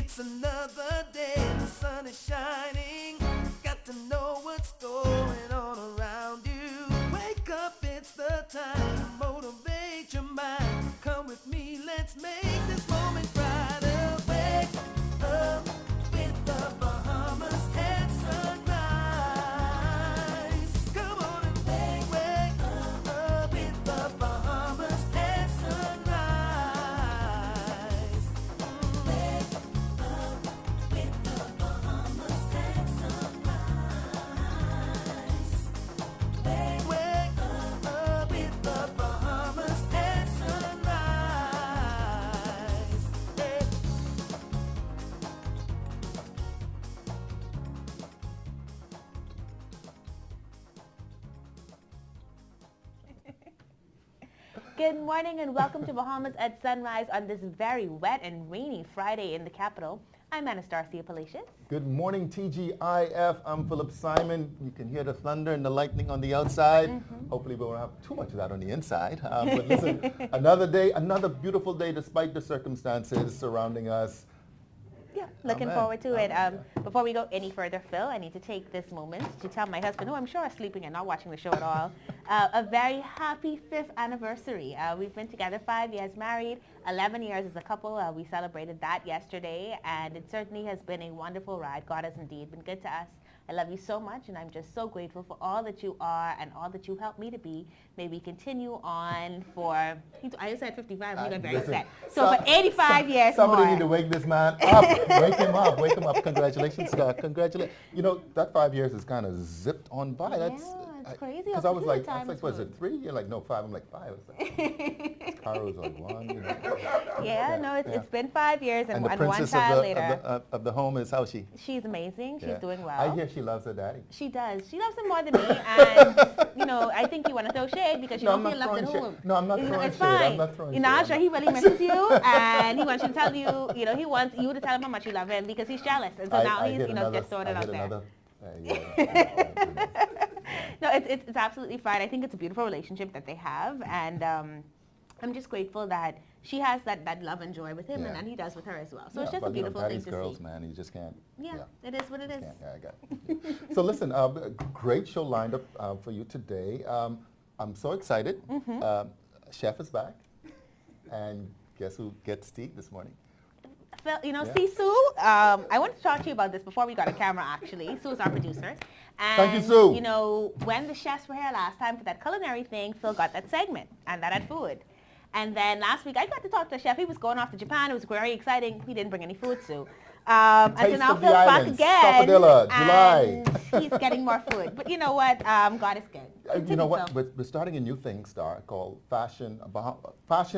It's another day, the sun is shining. Got to know what's going on around you. Wake up, it's the time to motivate your mind. Come with me, let's make this moment brighter. Wake up with the Bahamas at sunrise. Come on and wake up with the Bahamas at sunrise. Wake up with the Bahamas at sunrise. Wake up with the Bahamas at sunrise. Hey. Good morning and welcome to Bahamas at Sunrise on this very wet and rainy Friday in the capital. I'm Anastasia Palacios. Good morning, TGIF. I'm Philip Simon. You can hear the thunder and the lightning on the outside. Hopefully we won't have too much of that on the inside. But listen, another day, another beautiful day despite the circumstances surrounding us. Yeah, looking Amen. forward to it. Before we go any further, Phil, I need to take this moment to tell my husband, who I'm sure is sleeping and not watching the show at all, a very happy 5th anniversary. We've been together 5 years married, 11 years as a couple. We celebrated that yesterday, and it certainly has been a wonderful ride. God has indeed been good to us. I love you so much, and I'm just so grateful for all that you are and all that you helped me to be. May we continue on for, I said 55, and you got very upset. So for 85 years Somebody more. need to wake this man up. Wake him up. Wake him up. Congratulations, Scott. Congratulations. You know, that 5 years is kind of zipped on by. It's crazy. Because how I was quickly like, time has was it flown. 3? You're like, no, 5. I'm like, 5. Cara was like 1. You know. It's been 5 years and the one princess child later. of the home is, how's she? She's amazing. She's Yeah. doing well. I hear she loves her daddy. She does. She loves him more than me. And, I think you want to throw shade because you No, don't I'm feel not left at throwing home. shade. No, I'm not throwing It's shade. I'm fine. not throwing You know, shade. sure, he really misses you. And he wants you to tell you, he wants you to tell him how much you love him because he's jealous. And so now he's, just throwing it out there. No, it's absolutely fine. I think it's a beautiful relationship that they have, and I'm just grateful that she has that love and joy with him, Yeah. and he does with her as well. So it's just a beautiful thing to girls, see. man, you just can't. Yeah, it is what it is. Yeah, I got it. So listen, great show lined up for you today. I'm so excited. Chef is back, and guess who gets tea this morning? Phil, Yeah. see, Sue, I wanted to talk to you about this before we got a camera, actually. Sue's our producer. And, Thank you, Sue. When the chefs were here last time for that culinary thing, Phil got that segment, and that had food. And then last week, I got to talk to the chef. He was going off to Japan. It was very exciting. He didn't bring any food, Sue. And so Taste now of the Phil's back Islands, again. Sappadilla, July. And he's getting more food. But you know what? God is good. You Continue, know what? Phil. We're starting a new thing, Star, called Fashion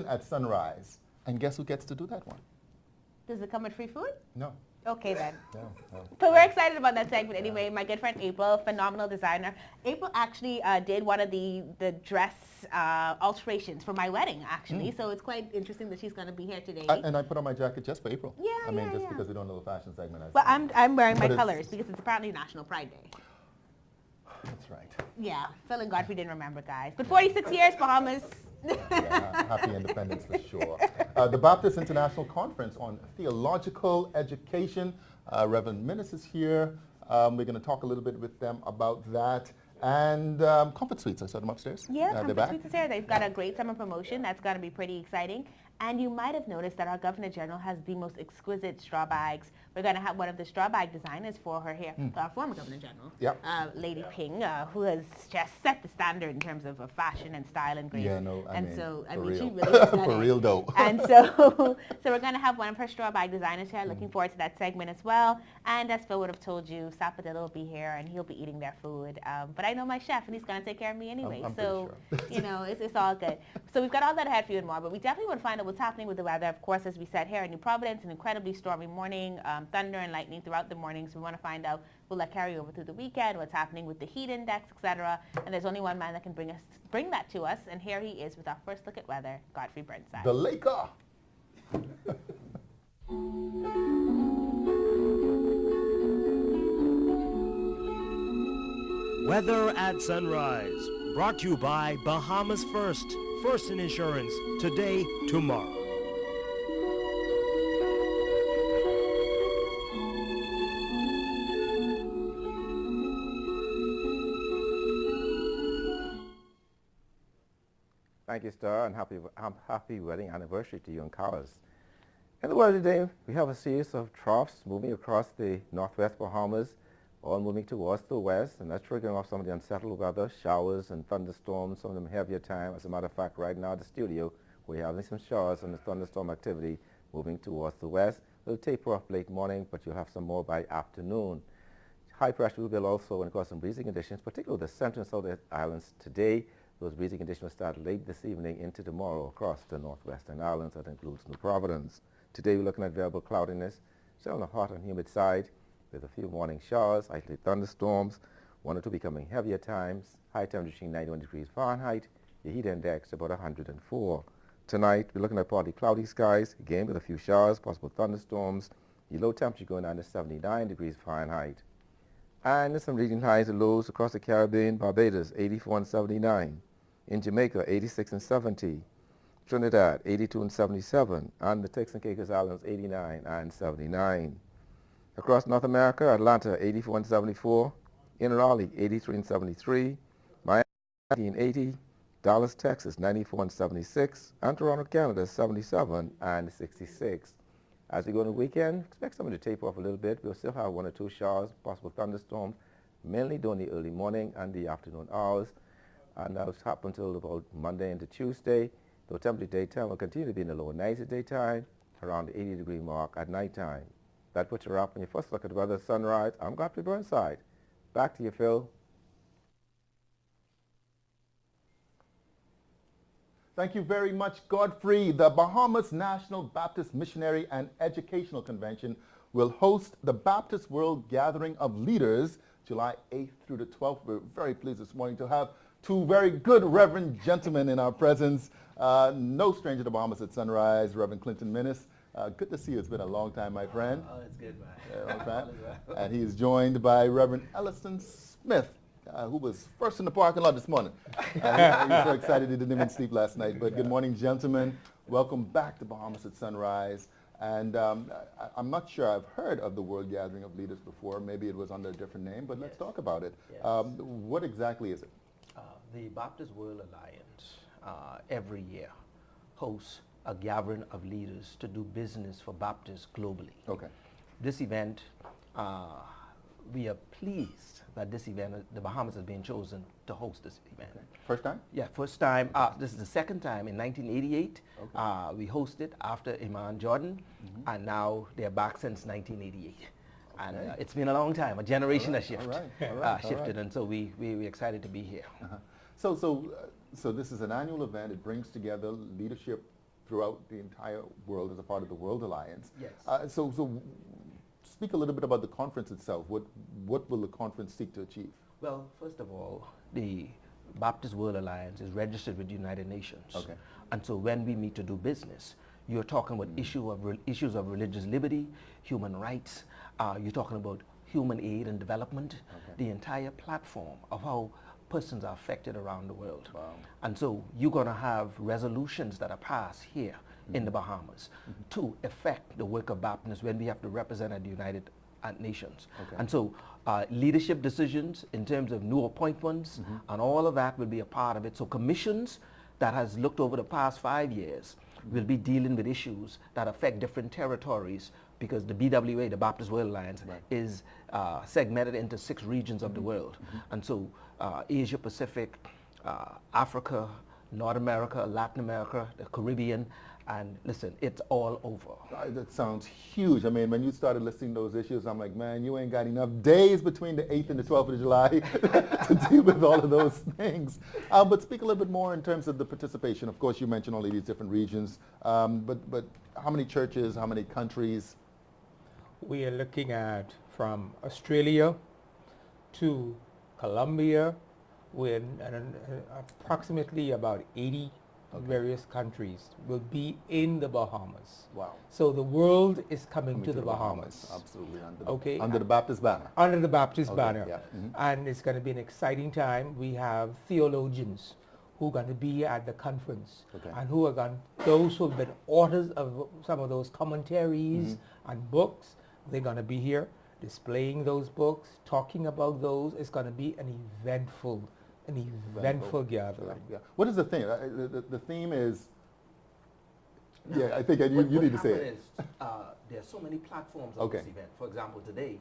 at Sunrise. And guess who gets to do that one? Does it come with free food? No. Okay, then. No. But we're excited about that segment anyway. My good friend April, phenomenal designer. April actually did one of the dress alterations for my wedding, actually. So it's quite interesting that she's going to be here today. And I put on my jacket just for April. Yeah, I mean, yeah, just yeah. because we don't know the fashion segment. But I'm wearing my But it's- colors because it's apparently National Pride Day. That's right. Yeah, Phil and Godfrey didn't remember, guys. But 46 years, Bahamas. Yeah, happy independence for sure. The Baptist International Conference on Theological Education. Reverend Minnis is here. We're going to talk a little bit with them about that. And Comfort Suites, I saw them upstairs. Yeah, they're Comfort back. Suites is here. They've got a great summer promotion. That's going to be pretty exciting. And you might have noticed that our Governor General has the most exquisite straw bags. We're going to have one of the straw bag designers for her here, our former Governor General, Yep. Lady Ping, who has just set the standard in terms of fashion and style and grace. Yeah, no, I mean, for she real. really has done For it. real though. And so we're going to have one of her straw bag designers here. Looking forward to that segment as well. And as Phil would have told you, Sappadilla will be here and he'll be eating their food. But I know my chef and he's going to take care of me anyway. I'm so, pretty sure. it's all good. So we've got all that ahead for you and more. But we definitely want to find out what's happening with the weather. Of course, as we said here in New Providence, an incredibly stormy morning, thunder and lightning throughout the morning. So we want to find out, will that carry over through the weekend, what's happening with the heat index, etc. And there's only one man that can bring that to us. And here he is with our first look at weather, Godfrey Burnside. The Laker. Weather at Sunrise, brought to you by Bahamas First. First in insurance, today, tomorrow. Thank you, Star, and happy wedding anniversary to you and Carlos. In the world today, we have a series of troughs moving across the northwest Bahamas, all moving towards the west, and that's triggering off some of the unsettled weather, showers and thunderstorms, some of them heavier time. As a matter of fact, right now at the studio, we're having some showers and the thunderstorm activity moving towards the west. It'll taper off late morning, but you'll have some more by afternoon. High pressure will build also and cause some breezy conditions, particularly the central and southern islands today. Those breezy conditions will start late this evening into tomorrow across the northwestern islands. That includes New Providence. Today we're looking at variable cloudiness, still on the hot and humid side, with a few morning showers, isolated thunderstorms, one or two becoming heavier times, high temperature reaching 91 degrees Fahrenheit, the heat index about 104. Tonight we're looking at partly cloudy skies, again with a few showers, possible thunderstorms, the low temperature going down to 79 degrees Fahrenheit. And there's some region highs and lows across the Caribbean. Barbados 84 and 79, in Jamaica 86 and 70, Trinidad 82 and 77, and the Turks and Caicos Islands 89 and 79. Across North America, Atlanta 84 and 74, in Raleigh 83 and 73, Miami 80, Dallas, Texas 94 and 76, and Toronto, Canada 77 and 66. As we go on the weekend, expect something to taper off a little bit. We'll still have one or two showers, possible thunderstorms, mainly during the early morning and the afternoon hours. And that'll happen until about Monday into Tuesday. The temperature daytime will continue to be in the lower 90s at daytime, around the 80-degree mark at nighttime. That puts you up when you first look at the weather sunrise. I'm Godfrey Burnside. Back to you, Phil. Thank you very much, Godfrey. The Bahamas National Baptist Missionary and Educational Convention will host the Baptist World Gathering of Leaders July 8th through the 12th. We're very pleased this morning to have two very good Reverend gentlemen in our presence. No stranger to Bahamas at Sunrise, Reverend Clinton Minnis. Good to see you. It's been a long time, my friend. Oh, it's good, man. Long time. And he is joined by Reverend Elliston Smith, who was first in the parking lot this morning. He was so excited he didn't even sleep last night. But good morning, gentlemen. Welcome back to Bahamas at Sunrise. And I'm not sure I've heard of the World Gathering of Leaders before. Maybe it was under a different name, but let's talk about it. Yes. What exactly is it? The Baptist World Alliance every year hosts a gathering of leaders to do business for Baptists globally. Okay. This event, we are pleased that this event, the Bahamas has been chosen to host this event. Okay. First time? Yeah, first time. This is the second time in 1988. Okay. We hosted after Iman Jordan, and now they're back since 1988. And it's been a long time. A generation has shifted, shifted, and so we're excited to be here. So this is an annual event. It brings together leadership throughout the entire world as a part of the World Alliance. Yes. So speak a little bit about the conference itself. What will the conference seek to achieve? Well, first of all, the Baptist World Alliance is registered with the United Nations. Okay. And so when we meet to do business, you're talking about issues of religious liberty, human rights, you're talking about human aid and development, the entire platform of how persons are affected around the world. Wow. And so you're going to have resolutions that are passed here in the Bahamas to affect the work of Baptists when we have to represent at the United Nations. Okay. And so leadership decisions in terms of new appointments and all of that will be a part of it. So commissions that has looked over the past 5 years will be dealing with issues that affect different territories, because the BWA, the Baptist World Alliance, is segmented into 6 regions of the world. And so Asia Pacific, Africa, North America, Latin America, the Caribbean, and listen, it's all over. That sounds huge. I mean, when you started listing those issues, I'm like, man, you ain't got enough days between the 8th and the 12th of July to deal with all of those things. But speak a little bit more in terms of the participation. Of course, you mentioned all of these different regions, but how many churches, how many countries? We are looking at from Australia to Colombia, with approximately about 80 various countries will be in the Bahamas. Wow. So the world is coming to the Bahamas. Absolutely. Under the Baptist banner. Under the Baptist banner. Yeah. And it's going to be an exciting time. We have theologians who are going to be at the conference, and those who have been authors of some of those commentaries and books, they're going to be here displaying those books, talking about those. It's going to be an eventful an eventful gathering. Yeah. What is the theme? The theme is, yeah, I think you need to say it. There are so many platforms of Okay. this event. For example, today,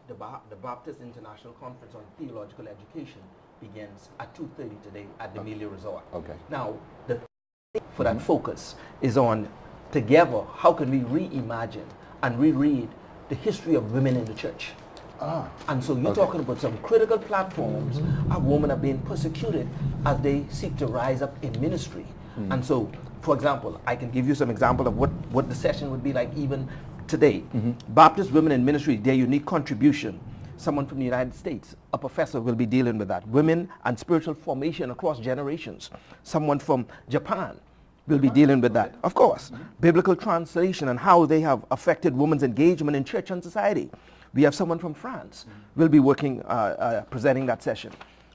the Baptist International Conference on Theological Education begins at 2:30 today at the Amelia Resort. Okay. Now, the thing for that focus is on, together, how can we reimagine and reread the history of women in the church? And so you're talking about some critical platforms of women are being persecuted as they seek to rise up in ministry. And so, for example, I can give you some example of what the session would be like even today. Baptist women in ministry, their unique contribution. Someone from the United States, a professor, will be dealing with that. Women and spiritual formation across generations. Someone from Japan will be dealing with that. Of course, biblical translation and how they have affected women's engagement in church and society. We have someone from France will be working, presenting that session.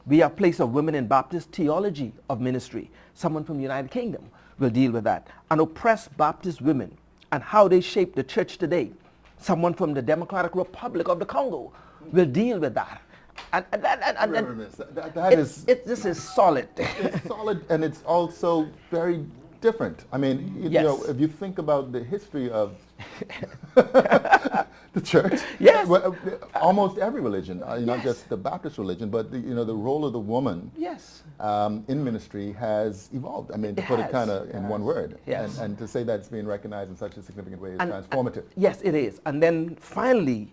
We have place of women in Baptist theology of ministry. Someone from the United Kingdom will deal with that. And oppressed Baptist women and how they shape the church today. Someone from the Democratic Republic of the Congo will deal with that. This is solid. It's solid, and it's also very different. I mean, you know, if you think about the history of the church, almost every religion, not just the Baptist religion, but the role of the woman in ministry has evolved. I mean, to put it kind of in one word, and to say that it's being recognized in such a significant way is transformative. Yes, it is. And then finally,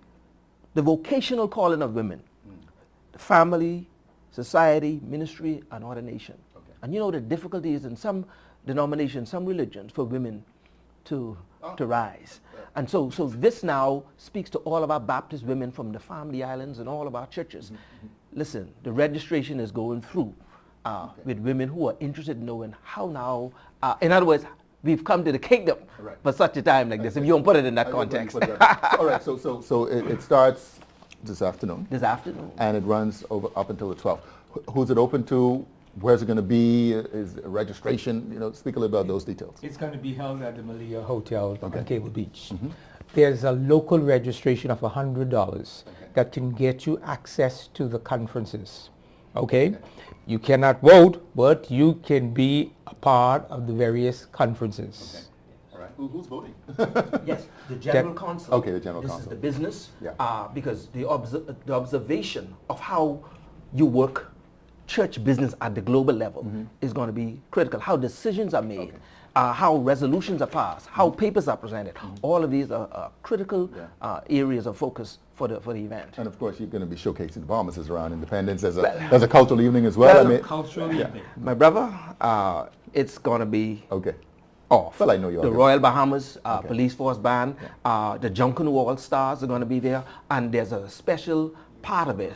the vocational calling of women, family, society, ministry, and ordination. And you know the difficulty is in some denominations, some religions, for women to rise. And so this now speaks to all of our Baptist women from the Family Islands and all of our churches. Listen, the registration is going through with women who are interested in knowing how now, in other words, we've come to the kingdom for such a time like this, if you don't put it in that context. All right, so it starts this afternoon. This afternoon. And it runs up until the 12th. Who's it open to? Where's it going to be? Is registration? Speak a little about those details. It's going to be held at the Malia Hotel on Cable Beach. There's a local registration of $100 that can get you access to the conferences. Okay? You cannot vote, but you can be a part of the various conferences. All right. Who's voting? Yes, the general council. Okay, the general council. This is the business, because the observation of how you work church business at the global level is going to be critical. How decisions are made, how resolutions are passed, how papers are presented. All of these are critical areas of focus for the event. And of course, you're going to be showcasing the Bahamas around independence as a cultural evening as well. Cultural evening. My brother, it's going to be off. Well, I know you're the Royal Bahamas Police Force Band, the Junkanoo All Stars are going to be there, and there's a special part of it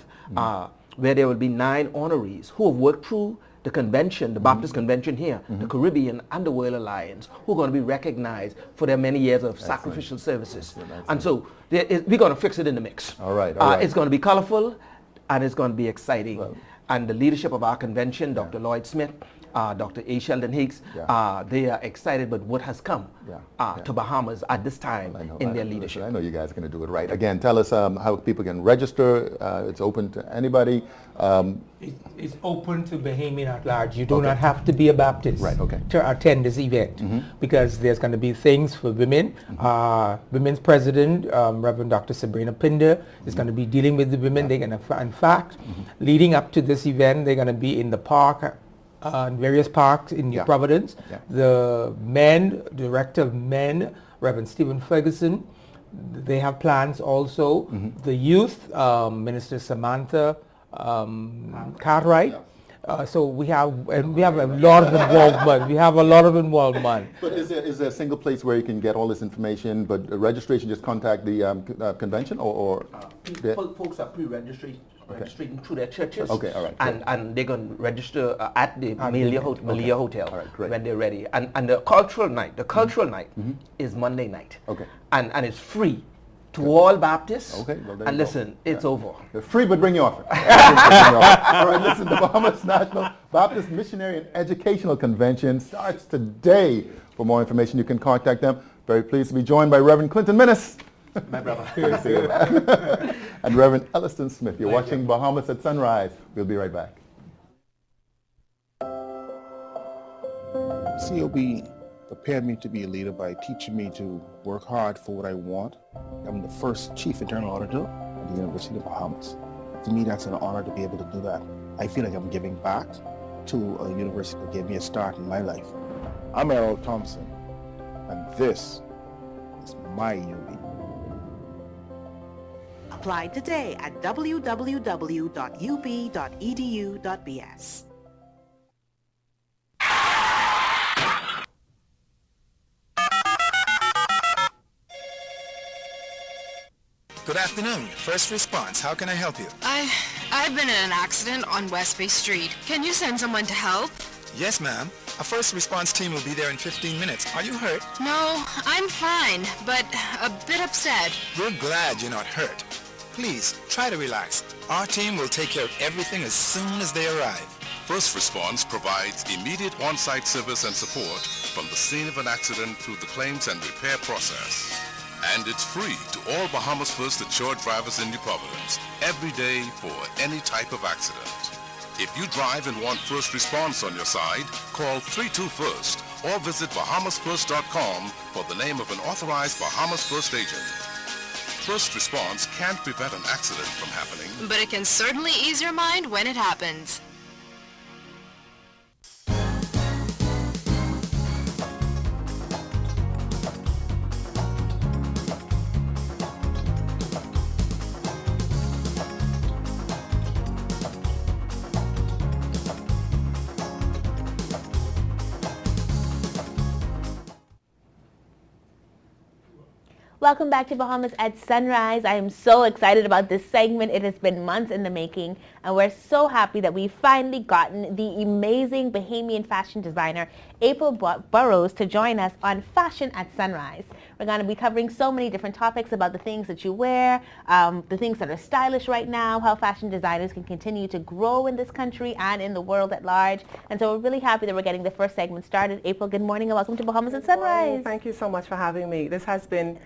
where there will be 9 honorees who have worked through the convention, the Baptist convention here, the Caribbean and the World Alliance, who are going to be recognized for their many years of sacrificial services. And so we're going to fix it in the mix. All right. It's going to be colorful and it's going to be exciting. And the leadership of our convention, Dr. Lloyd Smith, Dr. A. Sheldon Higgs, they are excited about what has come to Bahamas at this time in their leadership. I know you guys are going to do it right. Again, tell us how people can register. It's open to anybody. It's open to Bahamian at large. You do not have to be a Baptist to attend this event because there's going to be things for women. Women's president, Reverend Dr. Sabrina Pinder, is going to be dealing with the women. They're going to, in fact, leading up to this event, they're going to be in the park, in various parks in New Providence. The director of men, Reverend Stephen Ferguson, they have plans also. The youth, Minister Samantha Cartwright. So we have a lot of involvement. We have a lot of involvement. But is there a single place where you can get all this information? But registration, just contact the convention, or folks are pre-registering through their churches. Okay, all right. And they're going to register at the Malia Hotel when they're ready. And the cultural night, is Monday night. Okay. And it's free to all Baptists. Okay, well, and listen, it's over. They're free, but bring your offering. All right, listen, the Bahamas National Baptist Missionary and Educational Convention starts today. For more information, you can contact them. Very pleased to be joined by Reverend Clinton Minnis. My brother. And Reverend Elliston Smith. You're watching Bahamas at Sunrise. We'll be right back. COB prepared me to be a leader by teaching me to work hard for what I want. I'm the first chief internal auditor at the University of Bahamas. To me, that's an honor to be able to do that. I feel like I'm giving back to a university that gave me a start in my life. I'm Errol Thompson, and this is my UB. Apply today at www.ub.edu.bs. Good afternoon. First response. How can I help you? I've been in an accident on West Bay Street. Can you send someone to help? Yes, ma'am. A first response team will be there in 15 minutes. Are you hurt? No, I'm fine, but a bit upset. We're glad you're not hurt. Please, try to relax. Our team will take care of everything as soon as they arrive. First Response provides immediate on-site service and support from the scene of an accident through the claims and repair process. And it's free to all Bahamas First insured drivers in New Providence every day for any type of accident. If you drive and want first response on your side, call 321st or visit bahamasfirst.com for the name of an authorized Bahamas First agent. First response can't prevent an accident from happening, But it can certainly ease your mind when it happens. Welcome back to Bahamas at Sunrise. I am so excited about this segment. It has been months in the making, and we're so happy that we've finally gotten the amazing Bahamian fashion designer, April Burrows, to join us on Fashion at Sunrise. We're going to be covering so many different topics about the things that you wear, the things that are stylish right now, how fashion designers can continue to grow in this country and in the world at large. And so we're really happy that we're getting the first segment started. April, good morning and welcome to Bahamas at Sunrise. Well, thank you so much for having me. This has been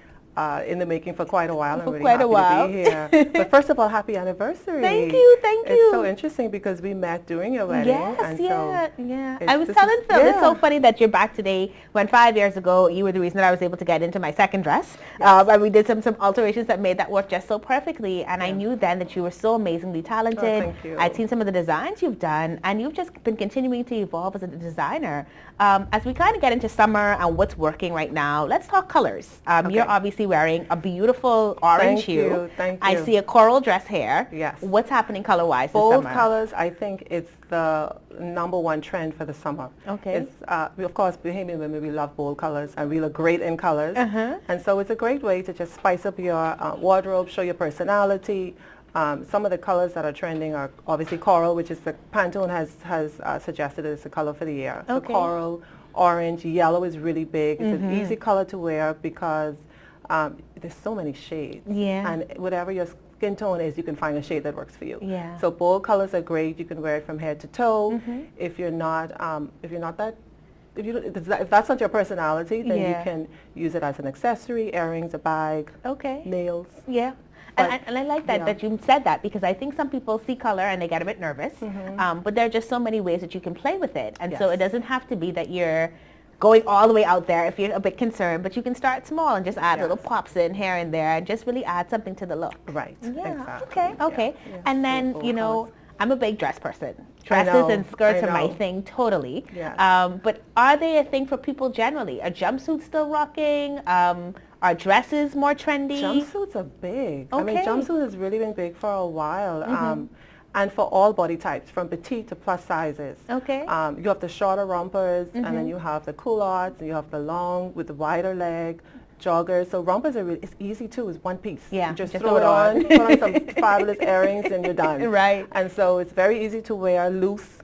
in the making for quite a while. I'm For really quite happy a while. to be here. But first of all, happy anniversary. Thank you, thank you. It's so interesting because we met during your wedding. Yes, and yeah, so yeah. I was telling Phil, it's so funny that you're back today when 5 years ago you were the reason that I was able to get into my second dress. Yes. And we did some alterations that made that work just so perfectly. And I knew then that you were so amazingly talented. thank you. I'd seen some of the designs you've done, and you've just been continuing to evolve as a designer. As we kind of get into summer and what's working right now, let's talk colors. You're obviously wearing a beautiful orange hue. Thank you. I see a coral dress here. Yes. What's happening color-wise this Bold summer? colors, I think it's the #1 trend for the summer. Okay. It's, of course, Bahamian women, we love bold colors and we look great in colors. And so it's a great way to just spice up your wardrobe, show your personality. Some of the colors that are trending are obviously coral, which is the Pantone has suggested as a color for the year. So Okay. coral, orange, yellow is really big. It's an easy color to wear because there's so many shades. Yeah. And whatever your skin tone is, you can find a shade that works for you. Yeah. So bold colors are great. You can wear it from head to toe. If you're not that. If that's not your personality, then you can use it as an accessory, earrings, a bag, nails. Yeah. And I like that you said that, because I think some people see color and they get a bit nervous, but there are just so many ways that you can play with it. And so it doesn't have to be that you're going all the way out there if you're a bit concerned, but you can start small and just add little pops in here and there and just really add something to the look. Right. Yeah. Exactly. Okay. Yeah. And then, Bold you know, colors. I'm a big dress person. I Dresses know, and skirts I are my know. thing, totally. Yeah. But are they a thing for people generally? Are jumpsuits still rocking? Are dresses more trendy? Jumpsuits are big. I mean, Okay. jumpsuit has really been big for a while. And for all body types, from petite to plus sizes. Okay. You have the shorter rompers, and then you have the culottes, and you have the long with the wider leg, joggers. So rompers are really, it's easy too, it's one piece. Yeah, You just just throw it on, put on some fabulous earrings, and you're done. Right. And so it's very easy to wear, loose,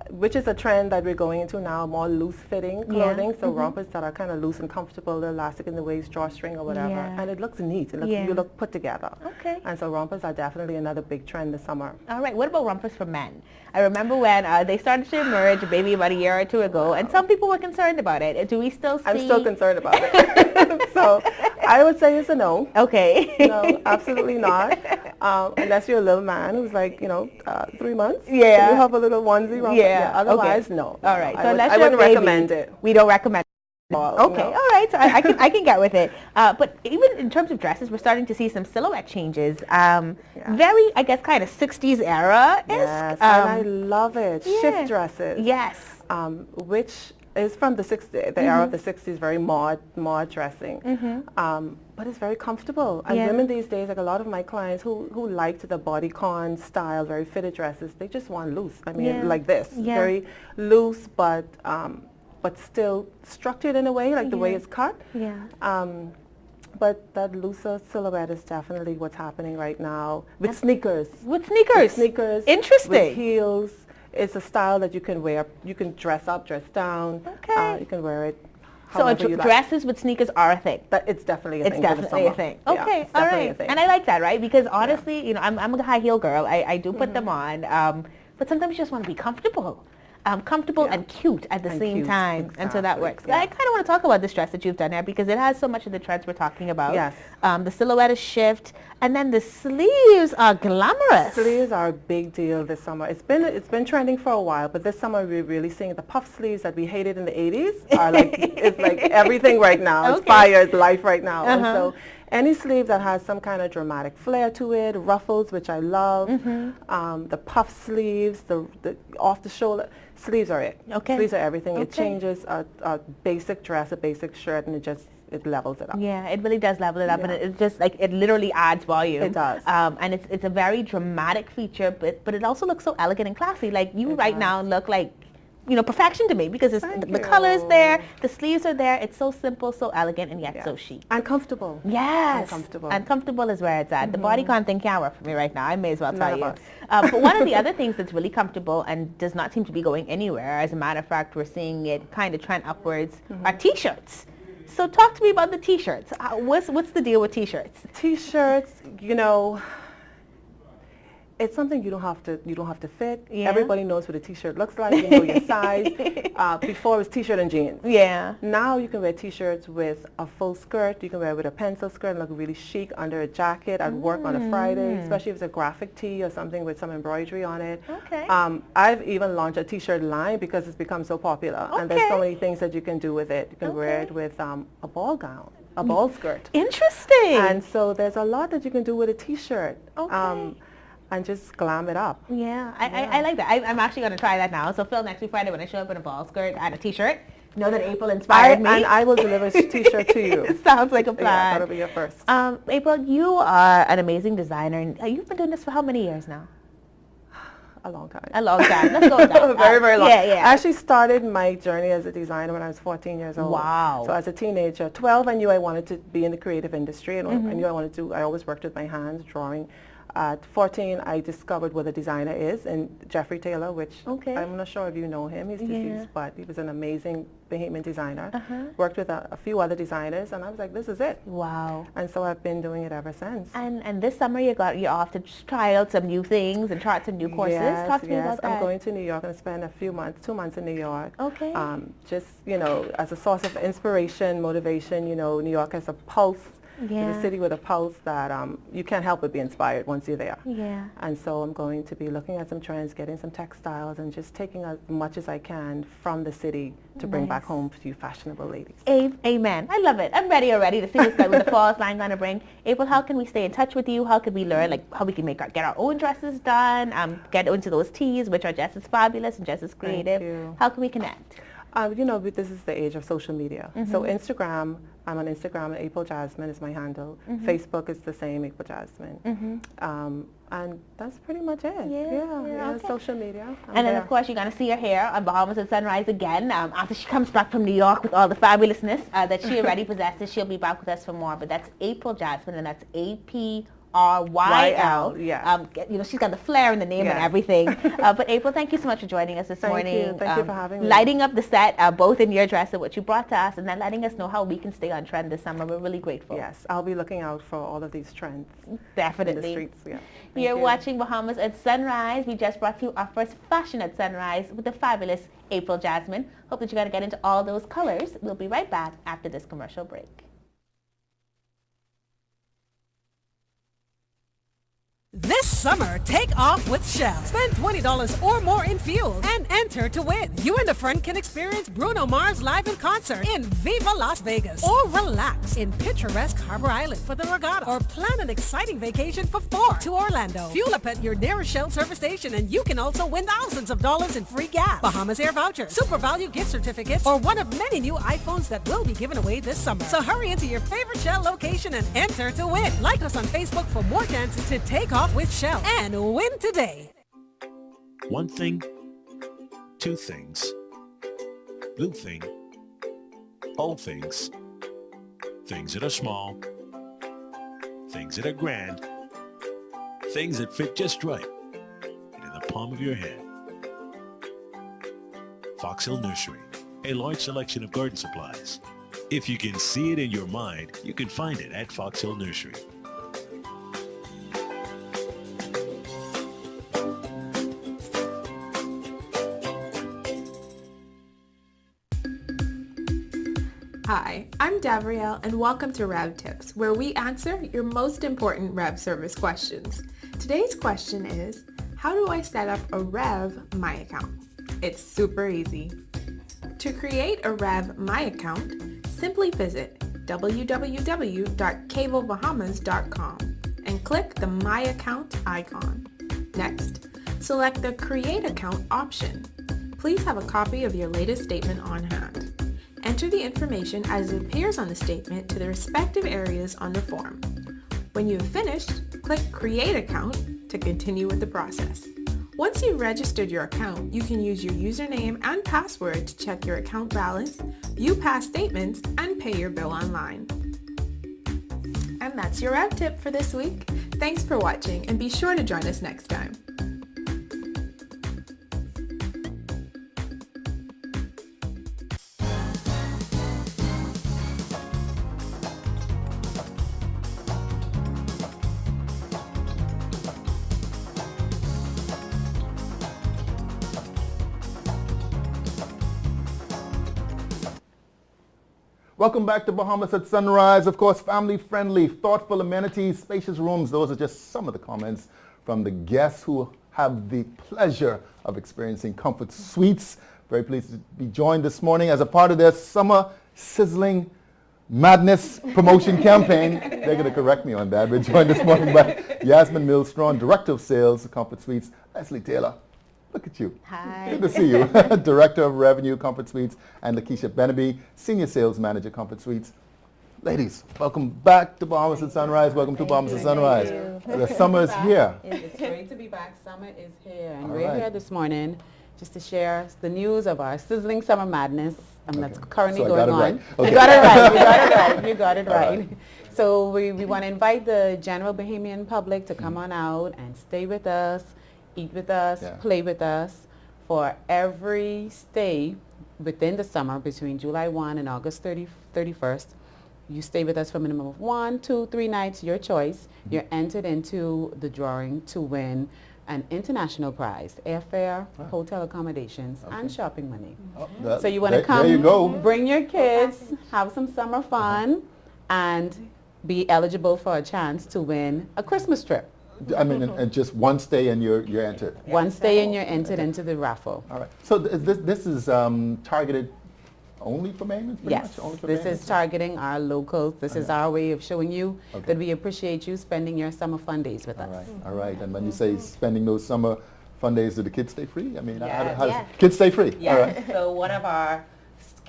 which is a trend that we're going into now, more loose-fitting clothing. So rompers that are kind of loose and comfortable, the elastic in the waist, drawstring or whatever. Yeah. And it looks neat. It looks, Yeah. You look put together. Okay. And so rompers are definitely another big trend this summer. All right. What about rompers for men? I remember when they started to emerge maybe about a year or two ago, and some people were concerned about it. Do we still see? I'm still concerned about it. So I would say it's a no. Okay. No, absolutely not. Unless you're a little man who's like, 3 months. Yeah. Can you have a little onesie? Yeah. Otherwise, Okay. no. All right. I So unless I you're a wouldn't baby, recommend it. we don't recommend. Okay, No. all right. So I can get with it. But even in terms of dresses, we're starting to see some silhouette changes. Very, I guess, kind of 60s era. Yes, and I love it. yeah. Shift dresses. Yes. Which is from the 60s, the era of the 60s, very mod dressing. But it's very comfortable. And women these days, like a lot of my clients who liked the bodycon style, very fitted dresses, they just want loose. I mean, like this, very loose, but still structured in a way, like the way it's cut. But that looser silhouette is definitely what's happening right now with sneakers. With sneakers? With sneakers. Interesting. With heels. It's a style that you can wear. You can dress up, dress down. Okay. You can wear it so however you like. Dresses with sneakers are a thing. But it's definitely a thing. It's definitely a thing. Okay, yeah, all definitely right. a thing. And I like that, right? Because honestly, I'm a high heel girl. I do put them on. But sometimes you just want to be comfortable. Comfortable and cute at the same time. Exactly. And so that works. I kind of want to talk about this dress that you've done here because it has so much of the trends we're talking about. Yes. The silhouette is shift, and then the sleeves are glamorous. Sleeves are a big deal this summer. It's been trending for a while, but this summer we're really seeing the puff sleeves that we hated in the 80s are like it's like everything right now. It's fire, it's life right now. And so any sleeve that has some kind of dramatic flair to it, ruffles, which I love, the puff sleeves, the off the shoulder sleeves are it. Okay. Sleeves are everything. It changes a basic dress, a basic shirt, and it levels it up. Yeah, it really does level it up, and it just like it literally adds volume. It does. And it's a very dramatic feature, but it also looks so elegant and classy. Like you right now look like, perfection to me because it's the colors there, the sleeves are there. It's so simple, so elegant, and yet so chic. And comfortable. Yes. And comfortable. And comfortable is where it's at. The bodycon thing can't work for me right now. I may as well tell you. But one of the other things that's really comfortable and does not seem to be going anywhere, as a matter of fact, we're seeing it kind of trend upwards, are T-shirts. So talk to me about the T-shirts. What's the deal with T-shirts? T-shirts, it's something you don't have to fit. Yeah. Everybody knows what a T-shirt looks like. You know your size. Before it was T-shirt and jeans. Yeah. Now you can wear T-shirts with a full skirt. You can wear it with a pencil skirt and look really chic under a jacket at work on a Friday, especially if it's a graphic tee or something with some embroidery on it. Okay. I've even launched a T-shirt line because it's become so popular. And there's so many things that you can do with it. You can wear it with a ball gown, a ball skirt. Interesting. And so there's a lot that you can do with a T-shirt. Okay. And just glam it up. Yeah, I like that. I'm actually going to try that now. So Phil, next week Friday when I show up in a ball skirt and a T-shirt, know that April inspired me. And I will deliver a T-shirt to you. It sounds like a plan. Yeah, that'll be your first. April, you are an amazing designer. And you've been doing this for how many years now? A long time. A long time. Let's go with that. Very, very long. Yeah. I actually started my journey as a designer when I was 14 years old. Wow. So as a teenager, 12, I knew I wanted to be in the creative industry. And I knew I always worked with my hands, drawing. At 14, I discovered what a designer is, and Jeffrey Taylor, which I'm not sure if you know him. He's deceased, but he was an amazing Bahamian designer. Worked with a few other designers, and I was like, this is it. Wow. And so I've been doing it ever since. And this summer you're off to try out some new things and try out some new courses. Talk to me about that. I'm going to New York and spend 2 months in New York. Okay. Just, as a source of inspiration, motivation. New York has a pulse. It's a city with a pulse that you can't help but be inspired once you're there. Yeah. And so I'm going to be looking at some trends, getting some textiles, and just taking as much as I can from the city to bring back home to you fashionable ladies. Amen. I love it. I'm ready already to see what the fall line going to bring. April, how can we stay in touch with you? How can we learn, how we can get our own dresses done, get into those tees, which are just as fabulous and just as creative. Thank you. How can we connect? This is the age of social media. So Instagram, I'm on Instagram, April Jasmine is my handle. Facebook is the same, April Jasmine. And that's pretty much it. Yeah, social media. And then, of course, you're going to see her here on Bahamas at Sunrise again after she comes back from New York with all the fabulousness that she already possesses. She'll be back with us for more. But that's April Jasmine, and that's APRYL. Yeah. She's got the flair in the name and everything. But April, thank you so much for joining us this morning. Thank you for having me. Lighting up the set, both in your dress and what you brought to us, and then letting us know how we can stay on trend this summer. We're really grateful. Yes, I'll be looking out for all of these trends. Definitely. In the streets, yeah. You're watching Bahamas at Sunrise. We just brought you our first fashion at Sunrise with the fabulous April Jasmine. Hope that you're going to get into all those colors. We'll be right back after this commercial break. This summer, take off with Shell. Spend $20 or more in fuel and enter to win. You and a friend can experience Bruno Mars live in concert in Viva Las Vegas. Or relax in picturesque Harbor Island for the regatta. Or plan an exciting vacation for 4 to Orlando. Fuel up at your nearest Shell service station and you can also win thousands of dollars in free gas, Bahamas Air vouchers, Super Value gift certificates, or one of many new iPhones that will be given away this summer. So hurry into your favorite Shell location and enter to win. Like us on Facebook for more chances to take off with Shell and win today. One thing, two things, blue thing, old things, things that are small, things that are grand, things that fit just right, and in the palm of your hand. Fox Hill Nursery, a large selection of garden supplies. If you can see it in your mind, you can find it at Fox Hill Nursery. Hi, I'm Davrielle and welcome to Rev Tips, where we answer your most important Rev service questions. Today's question is, how do I set up a Rev My account? It's super easy. To create a Rev My account, simply visit www.cablebahamas.com and click the My Account icon. Next, select the Create Account option. Please have a copy of your latest statement on hand. Enter the information as it appears on the statement to the respective areas on the form. When you've finished, click Create Account to continue with the process. Once you've registered your account, you can use your username and password to check your account balance, view past statements, and pay your bill online. And that's your Rev Tip for this week. Thanks for watching and be sure to join us next time. Welcome back to Bahamas at Sunrise. Of course, family-friendly, thoughtful amenities, spacious rooms. Those are just some of the comments from the guests who have the pleasure of experiencing Comfort Suites. Very pleased to be joined this morning as a part of their Summer Sizzling Madness promotion campaign. They're going to correct me on that. We're joined this morning by Yasmin Millstrong, Director of Sales, Comfort Suites. Leslie Taylor. Look at you. Hi. Good to see you. Director of Revenue, Comfort Suites, and Lakeisha Beneby, Senior Sales Manager, Comfort Suites. Ladies, welcome back to Bahamas at Sunrise. Welcome to Bahamas at Sunrise. The summer is here. It's great to be back. Summer is here. And we're here this morning just to share the news of our sizzling summer madness that's currently going on. Right. Okay. You got it right. You got it right. So we want to invite the general Bahamian public to come on out and stay with us, eat with us, play with us for every stay within the summer between July 1 and August 31st. You stay with us for a minimum of 1, 2, 3 nights, your choice. You're entered into the drawing to win an international prize, airfare, hotel accommodations, and shopping money. So you want to come, bring your kids, have some summer fun, and be eligible for a chance to win a Christmas trip. I mean, and just one stay and you're entered. One stay and you're entered into the raffle. All right. So this is targeted only for Bahamians? Yes. This is targeting our locals. This is our way of showing you that we appreciate you spending your summer fun days with us. All right. And when you say spending those summer fun days, do the kids stay free? I mean, how does kids stay free? Yeah. All right. So one of our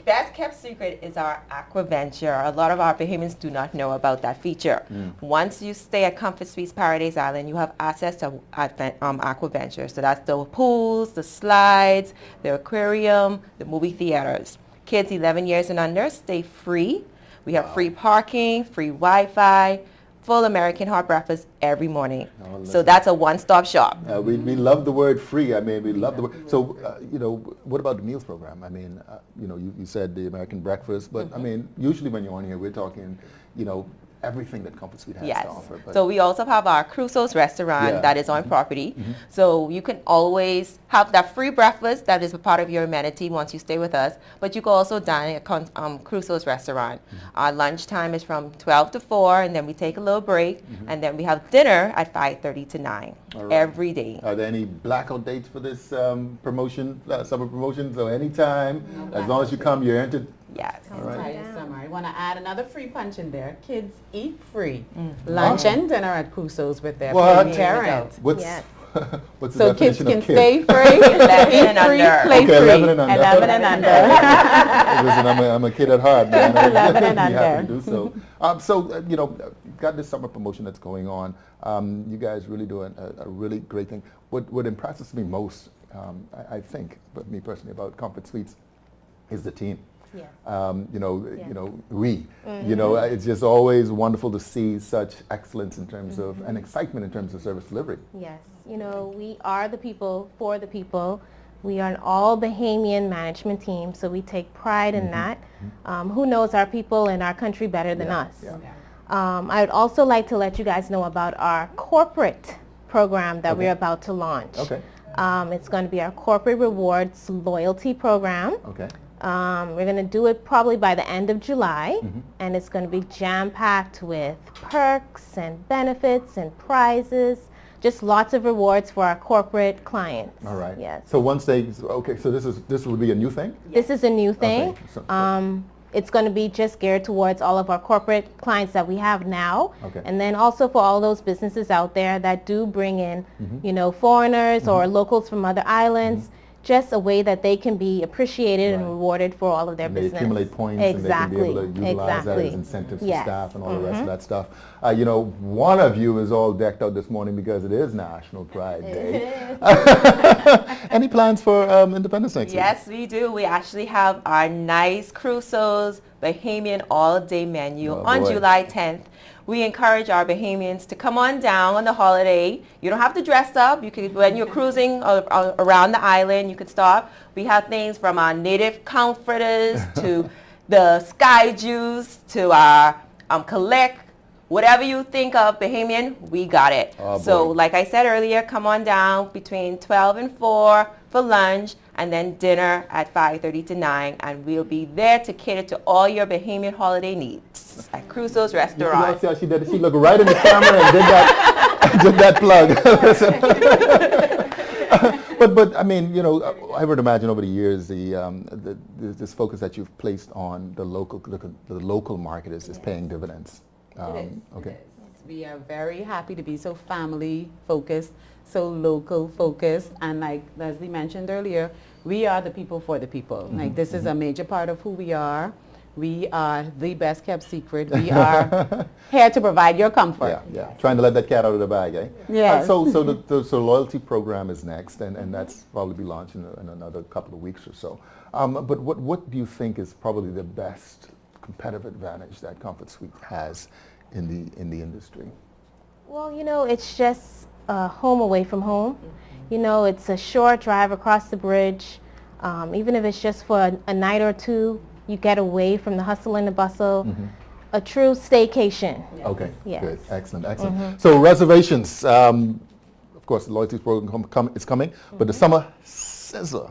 best kept secret is our Aquaventure. A lot of our Bahamians do not know about that feature. Once you stay at Comfort Suites Paradise Island, you have access to Aquaventure. So that's the pools, the slides, the aquarium, the movie theaters. Kids 11 years and under stay free. We have free parking, free Wi-Fi, full American hot breakfast every morning. So that's a one-stop shop. We love the word free. I mean, we love the word. So, what about the meals program? I mean, you said the American breakfast, but I mean, usually when you're on here, we're talking, everything that Comfort Suite has Yes. to offer. But So we also have our Crusoe's restaurant that is on property. So you can always have that free breakfast that is a part of your amenity once you stay with us. But you can also dine at Crusoe's restaurant. Our lunchtime is from 12 to 4, and then we take a little break, and then we have dinner at 5:30 to 9 every day. Are there any blackout dates for this promotion, summer promotion? So anytime, as long as you come, you're entered. Yes. All right. Summer. I want to add another free punch in there. Kids eat free. Lunch and dinner at Crusoe's with their parents. What's what's the So kids definition can of kid? stay free, 11 eat and free, under. play Okay, free. 11 and under. 11 and under. Listen, I'm a kid at heart, man. 11 and You have under. to do so. You know, you've got this summer promotion that's going on. You guys really do a really great thing. What impresses me most, I think, but me personally, about Comfort Suites is the team. Yeah. You know, you know, it's just always wonderful to see such excellence in terms of, and excitement in terms of service delivery. Yes, you know, we are the people for the people. We are an all Bahamian management team, so we take pride in that. Who knows our people and our country better than us? I would also like to let you guys know about our corporate program that we're about to launch. Okay. It's going to be our corporate rewards loyalty program. Okay. We're going to do it probably by the end of July, and it's going to be jam-packed with perks and benefits and prizes, just lots of rewards for our corporate clients. All right. Yes. So once they, okay, so this will be a new thing? This is a new thing. Okay. It's going to be just geared towards all of our corporate clients that we have now, Okay. and then also for all those businesses out there that do bring in, you know, foreigners or locals from other islands. Just a way that they can be appreciated and rewarded for all of their And business. they accumulate points Exactly. and they can be able to utilize that as Exactly. incentives for Yes. staff and all the rest of that stuff. You know, one of you is all decked out this morning because it is National Pride Day. Any plans for Independence next week? Yes, we do. We actually have our nice Crusoe's Bahamian all-day menu on boy. July 10th. We encourage our Bahamians to come on down on the holiday. You don't have to dress up. You could, when you're cruising around the island, you could stop. We have things from our native comforters to the sky juice to our collect. Whatever you think of Bahamian, we got it. Oh, so boy. like I said earlier, come on down between 12 and 4 for lunch, and then dinner at 5:30 to 9, and we'll be there to cater to all your Bahamian holiday needs at Crusoe's Restaurant. See how she did it? She looked right in the camera and did that plug. But I mean, you know, I would imagine over the years this focus that you've placed on the local market is paying dividends. Okay. We are very happy to be so family focused, so local focused, and like Leslie mentioned earlier, we are the people for the people. Like this is a major part of who we are. We are the best kept secret. We are here to provide your comfort. Yeah. Trying to let that cat out of the bag, eh? Yes. So the loyalty program is next, and that's probably be launched in another couple of weeks or so. But what do you think is probably the best competitive advantage that Comfort Suite has in the industry? Well, you know, it's just home away from home. You know, it's a short drive across the bridge. Even if it's just for a night or two, you get away from the hustle and the bustle. A true staycation. Okay, Yes. good, excellent. So reservations, of course, the loyalty program is coming, but the summer sizzler.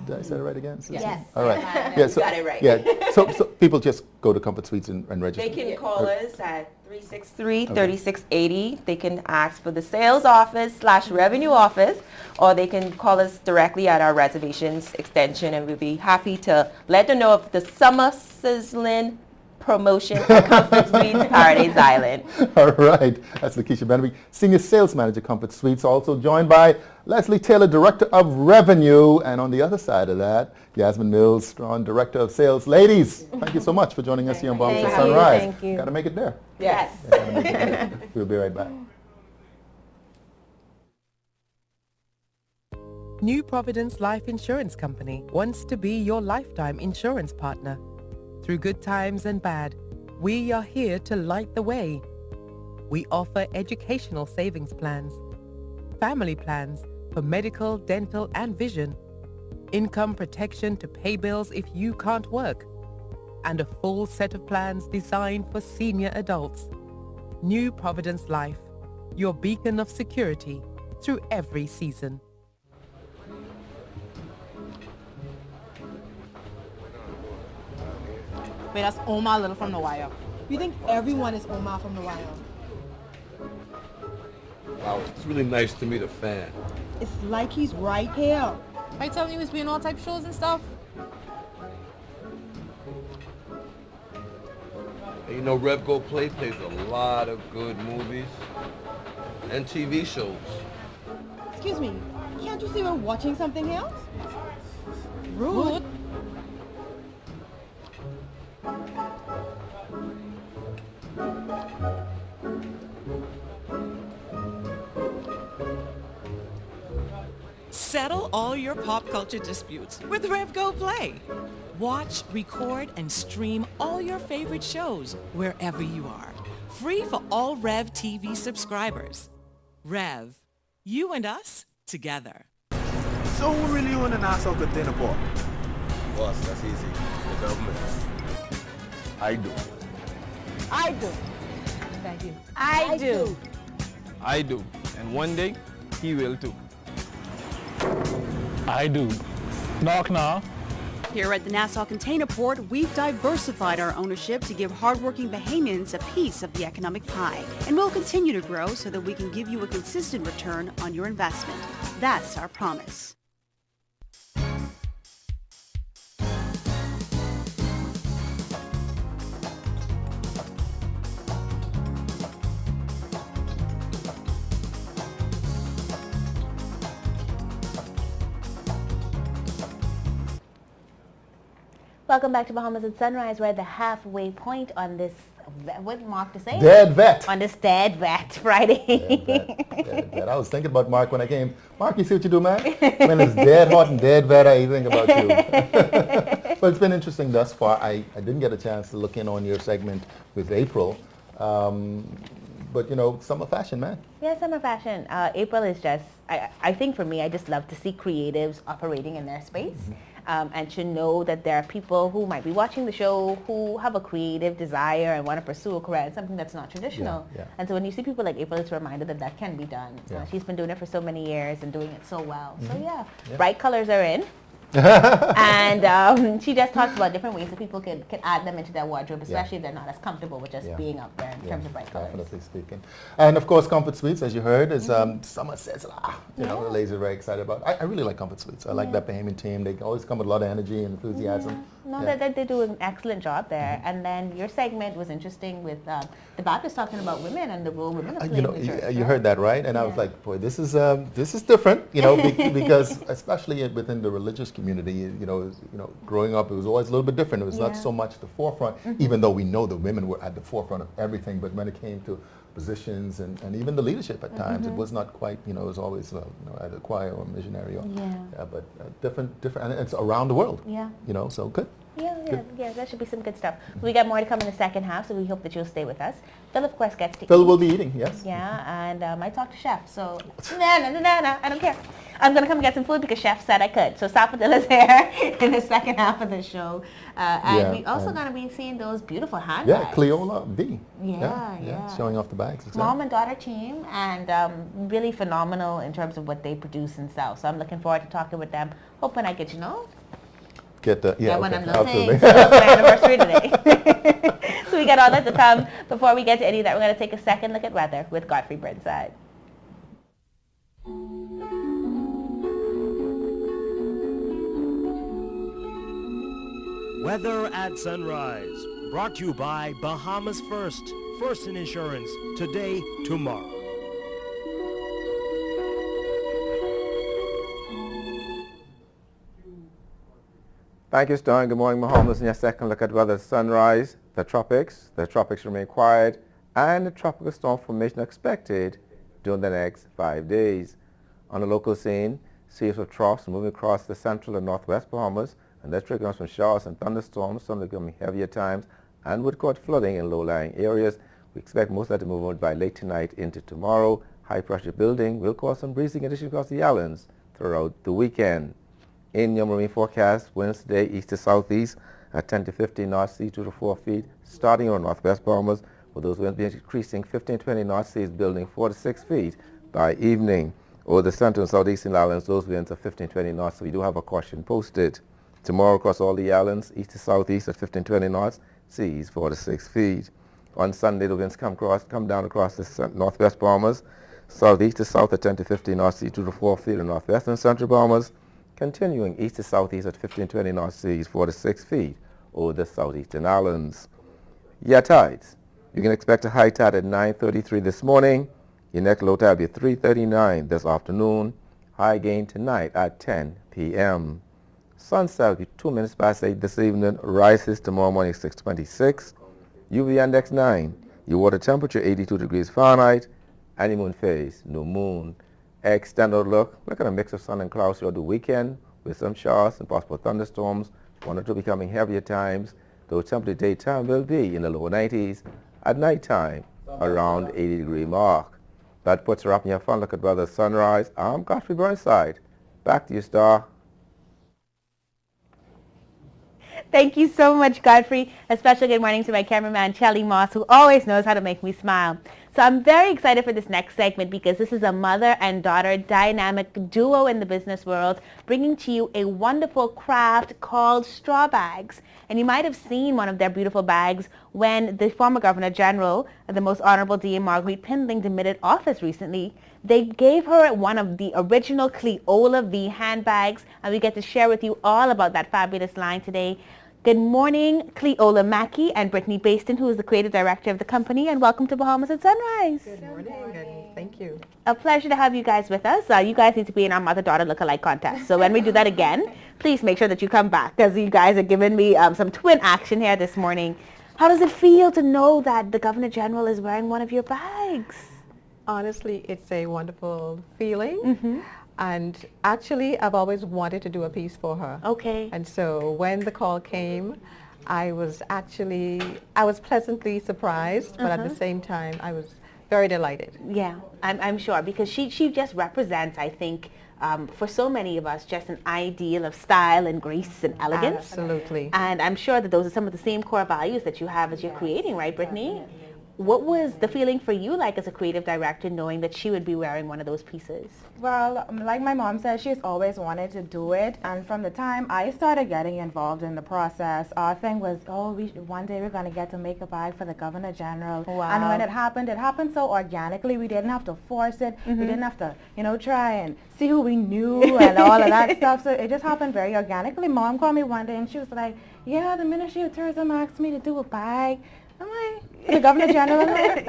Did I say it right again? Sizzler? Yes. All right. You got it right. Yeah. So people just go to Comfort Suites and register. They can call us at 363-3680. They can ask for the sales office / revenue office, or they can call us directly at our reservations extension, and we'll be happy to let them know of the summer sizzling promotion at Comfort Suites Paradise Island. All right. That's Lakeisha Benby, Senior Sales Manager, Comfort Suites, also joined by Leslie Taylor, Director of Revenue, and on the other side of that, Yasmin Mills, strong Director of Sales. Ladies, thank you so much for joining us here on Bahamas Sunrise. Thank you. Got to make it there. Yes. Gotta make it there. We'll be right back. New Providence Life Insurance Company wants to be your lifetime insurance partner. Through good times and bad, we are here to light the way. We offer educational savings plans, family plans for medical, dental, and vision, income protection to pay bills if you can't work, and a full set of plans designed for senior adults. New Providence Life, your beacon of security through every season. Wait, that's Omar Little from The Wire. You think everyone is Omar from The Wire? Wow, it's really nice to meet a fan. It's like he's right here. I telling you he's being all type shows and stuff? And you know, Rev Go Play plays a lot of good movies and TV shows. Excuse me, can't you see we're watching something else? Rude. Settle all your pop culture disputes with Rev Go Play. Watch, record, and stream all your favorite shows wherever you are. Free for all Rev TV subscribers. Rev, you and us together. So who really own the Nassau Container Port? Boss, that's easy. The government. I do. I do. Thank you. I do. I do. And one day, he will too. I do. Knock knock. Here at the Nassau Container Port, we've diversified our ownership to give hardworking Bahamians a piece of the economic pie. And we'll continue to grow so that we can give you a consistent return on your investment. That's our promise. Welcome back to Bahamas at Sunrise. We're at the halfway point on this, what did Mark to say? Dead vet. On this Dead Vet Friday. Dead vet. I was thinking about Mark when I came. Mark, you see what you do, man? When it's dead hot and dead vet, I think about you. But it's been interesting thus far. I didn't get a chance to look in on your segment with April. But, you know, summer fashion, man. Yeah, summer fashion. April is just, I think for me, I just love to see creatives operating in their space. And to know that there are people who might be watching the show who have a creative desire and want to pursue a career in something that's not traditional. Yeah. And so when you see people like April, it's a reminder that that can be done. She's been doing it for so many years and doing it so well. So yeah, bright colors are in. And she just talks about different ways that people can add them into their wardrobe, especially if they're not as comfortable with just being up there in terms of bright colors. Definitely speaking. And of course, Comfort Suites, as you heard, is Summer says, you know, the ladies are very excited about. I really like Comfort Suites. I like that Bahamian team. They always come with a lot of energy and enthusiasm. No, they do an excellent job there. And then your segment was interesting with the Baptist talking about women and the role women are playing in the church. You heard that, right? And I was like, boy, this is different, you know, because especially within the religious community, you know, growing up, it was always a little bit different. It was not so much the forefront, even though we know the women were at the forefront of everything. But when it came to positions and even the leadership at times, it was not quite, you know, it was always either choir or missionary or, but different, and it's around the world. Yeah. You know, so good. Yeah, that should be some good stuff. We got more to come in the second half, so we hope that you'll stay with us. Phil, of course, gets to eat. Phil will be eating, yes. Yeah, and I talked to Chef, so no, I don't care. I'm going to come and get some food because Chef said I could. So Sapadilla's here in the second half of the show. And we also going to be seeing those beautiful handbags. Yeah, Cleola V. Yeah. Showing off the bags. Exactly. Mom and daughter team, and really phenomenal in terms of what they produce and sell. So I'm looking forward to talking with them. Hoping I get, when I'm listening. So it's my anniversary today. So we got all that to come. Before we get to any of that, we're going to take a second look at weather with Godfrey Burnside. Weather at Sunrise, brought to you by Bahamas First in Insurance, today, tomorrow. Thank you, Stan. Good morning, Bahamas. In your second look at weather, sunrise, the tropics remain quiet, and a tropical storm formation expected during the next 5 days. On the local scene, series of troughs moving across the central and northwest Bahamas, and that's triggering some showers and thunderstorms, some becoming heavier times, and would cause flooding in low-lying areas. We expect most of that to move on by late tonight into tomorrow. High-pressure building will cause some breezing conditions across the islands throughout the weekend. In your marine forecast, winds today east to southeast at 10 to 15 knots, sea 2 to 4 feet, starting on northwest Bahamas, For those winds be increasing 15-20 knots, seas building 4 to 6 feet by evening. Over the central and southeastern islands, those winds are 15-20 knots, so we do have a caution posted. Tomorrow across all the islands, east to southeast at 15-20 knots, seas 4 to 6 feet. On Sunday, the winds come down across the northwest Bahamas, southeast to south at 10 to 15 knots, seas 2 to 4 feet in northwest and central Bahamas, continuing east to southeast at 15-20 knots, seas 4 to 6 feet over the southeastern islands. Yeah, tides. You can expect a high tide at 9:33 this morning. Your next low tide will be 3:39 this afternoon. High gain tonight at 10 p.m. Sunset will be 2 minutes past 8 this evening. Rises tomorrow morning 6:26. UV index 9. Your water temperature 82 degrees Fahrenheit. Honeymoon phase, no moon. Extended look at a mix of sun and clouds throughout the weekend with some showers and possible thunderstorms. 1 or 2 becoming heavier times. Though temperature daytime will be in the lower 90s. At nighttime, around 80-degree mark. That puts her up in your fun look at weather sunrise. I'm Godfrey Burnside. Back to you, Star. Thank you so much, Godfrey. A special good morning to my cameraman, Chelly Moss, who always knows how to make me smile. So I'm very excited for this next segment because this is a mother and daughter dynamic duo in the business world, bringing to you a wonderful craft called straw bags. And you might have seen one of their beautiful bags when the former Governor General, the Most Honorable Dame Marguerite Pindling, demitted office recently. They gave her one of the original Cleola V handbags, and we get to share with you all about that fabulous line today. Good morning, Cleola Mackey and Brittany Baston, who is the creative director of the company, and welcome to Bahamas at Sunrise. Good morning, and thank you. A pleasure to have you guys with us. You guys need to be in our mother-daughter look-alike contest. So when we do that again, please make sure that you come back, because you guys are giving me some twin action here this morning. How does it feel to know that the Governor General is wearing one of your bags? Honestly, it's a wonderful feeling. And actually, I've always wanted to do a piece for her. Okay. And so when the call came, I was pleasantly surprised, but at the same time, I was very delighted. Yeah, I'm sure, because she just represents, I think, for so many of us, just an ideal of style and grace and elegance. Absolutely. And I'm sure that those are some of the same core values that you have as you're creating, right, Brittany? What was the feeling for you like as a creative director, knowing that she would be wearing one of those pieces? Well, like my mom said, she's always wanted to do it, and from the time I started getting involved in the process, our thing was, one day we're going to get to make a bag for the Governor General. Wow. And when it happened so organically. We didn't have to force it. We didn't have to, try and see who we knew and all of that stuff. So it just happened very organically. Mom called me one day and she was like, yeah, the Ministry of Tourism asked me to do a bag. I'm like, the Governor General. That's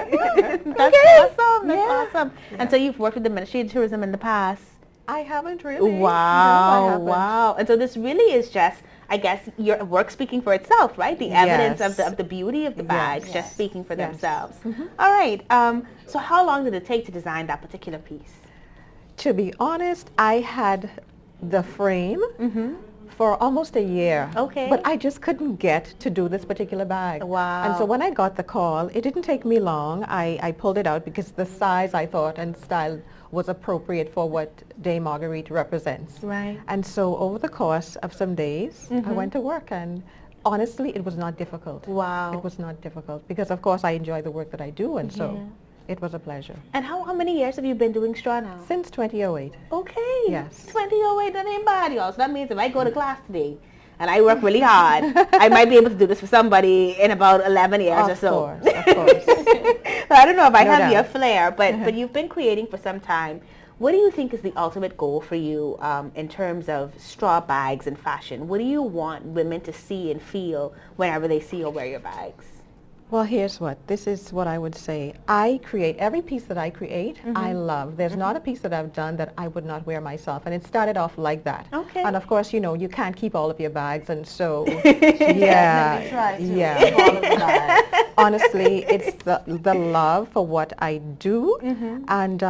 awesome. That's awesome. Yeah. And so you've worked with the Ministry of Tourism in the past? I haven't really. Wow. No, wow. And so this really is just, I guess, your work speaking for itself, right? The evidence of the beauty of the bags just speaking for themselves. All right. So how long did it take to design that particular piece? To be honest, I had the frame for almost a year. Okay. But I just couldn't get to do this particular bag. Wow. And so when I got the call, it didn't take me long. I pulled it out because the size, I thought, and style was appropriate for what Dame Marguerite represents. Right. And so over the course of some days, I went to work, and honestly, it was not difficult. Wow. It was not difficult because, of course, I enjoy the work that I do, and so it was a pleasure. And how many years have you been doing straw now? Since 2008. Okay. Yes. 2008, that ain't bad, y'all. So that means if I go to class today and I work really hard, I might be able to do this for somebody in about 11 years or so. Of course. I don't know if I have your flair, but you've been creating for some time. What do you think is the ultimate goal for you in terms of straw bags and fashion? What do you want women to see and feel whenever they see or wear your bags? Well, here's this is what I would say. I create, every piece that I create, I love. There's not a piece that I've done that I would not wear myself. And it started off like that. Okay. And of course, you can't keep all of your bags. And so, honestly, it's the love for what I do. And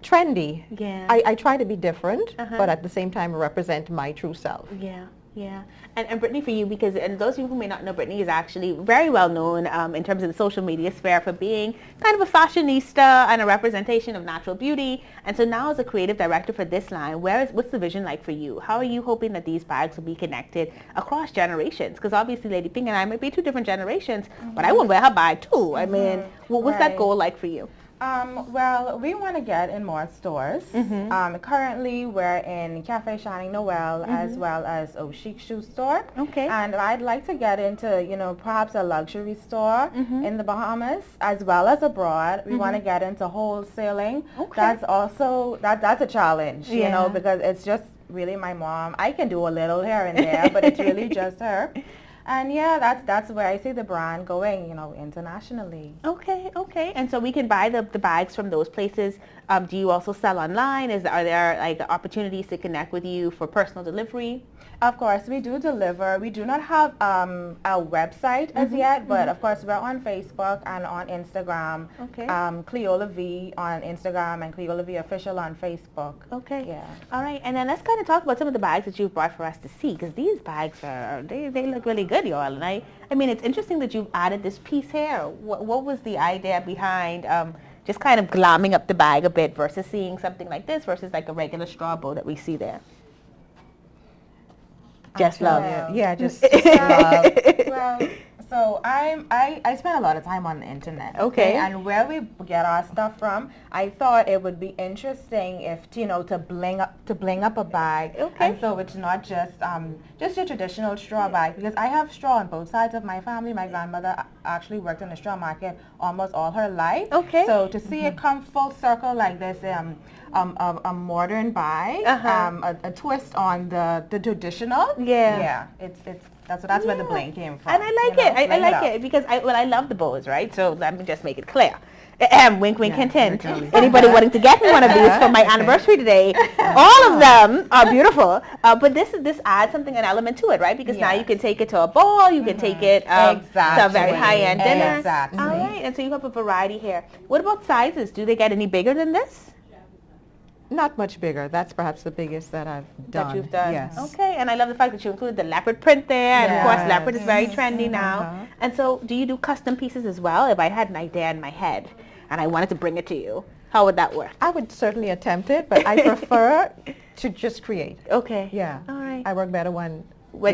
trendy. Yeah. I try to be different, but at the same time represent my true self. Yeah. Yeah, and Brittany, for you, because and those of you who may not know, Brittany is actually very well known in terms of the social media sphere for being kind of a fashionista and a representation of natural beauty. And so now as a creative director for this line, what's the vision like for you? How are you hoping that these bags will be connected across generations? Because obviously Lady Pink and I might be two different generations, but I will wear her bag too. I mean, what's that goal like for you? Well, we want to get in more stores. Currently, we're in Cafe Shining Noel as well as Chic Shoe Store. Okay. And I'd like to get into, perhaps a luxury store in the Bahamas as well as abroad. We want to get into wholesaling. Okay. That's also, that's a challenge, because it's just really my mom. I can do a little here and there, but it's really just her. And yeah, that's where I see the brand going, internationally. Okay. And so we can buy the bags from those places. Do you also sell online? Are there like opportunities to connect with you for personal delivery? Of course, we do deliver. We do not have a website as yet, but of course we're on Facebook and on Instagram. Okay. Cleola V on Instagram and Cleola V Official on Facebook. Okay. Yeah. All right. And then let's kind of talk about some of the bags that you've brought for us to see, because these bags they look really good, y'all. And I mean, it's interesting that you've added this piece here. What was the idea behind just kind of glamming up the bag a bit versus seeing something like this versus like a regular straw bow that we see there? Just love. Yeah, just love. Well, so I spend a lot of time on the internet. Okay. And where we get our stuff from, I thought it would be interesting if to bling up a bag. Okay. And so it's not just your traditional straw bag, because I have straw on both sides of my family. My grandmother actually worked in the straw market almost all her life. Okay. So to see it come full circle like this, a modern bag, a twist on the traditional. Yeah. That's where the bling came from. And I like it. I like it because I love the bows, right? So let me just make it clear. Wink, wink, hint, hint. Anybody wanting to get me one of these for my anniversary today, all of them are beautiful. But this adds something, an element to it, right? Because now you can take it to a ball, you can take it to a very high-end dinner. Exactly. All right, and so you have a variety here. What about sizes? Do they get any bigger than this? Not much bigger. That's perhaps the biggest that I've done. That you've done. Yes. Okay, and I love the fact that you include the leopard print there, and of course leopard is very trendy now. And so do you do custom pieces as well? If I had an idea in my head and I wanted to bring it to you, how would that work? I would certainly attempt it, but I prefer to just create. Okay. Yeah. All right. I work better when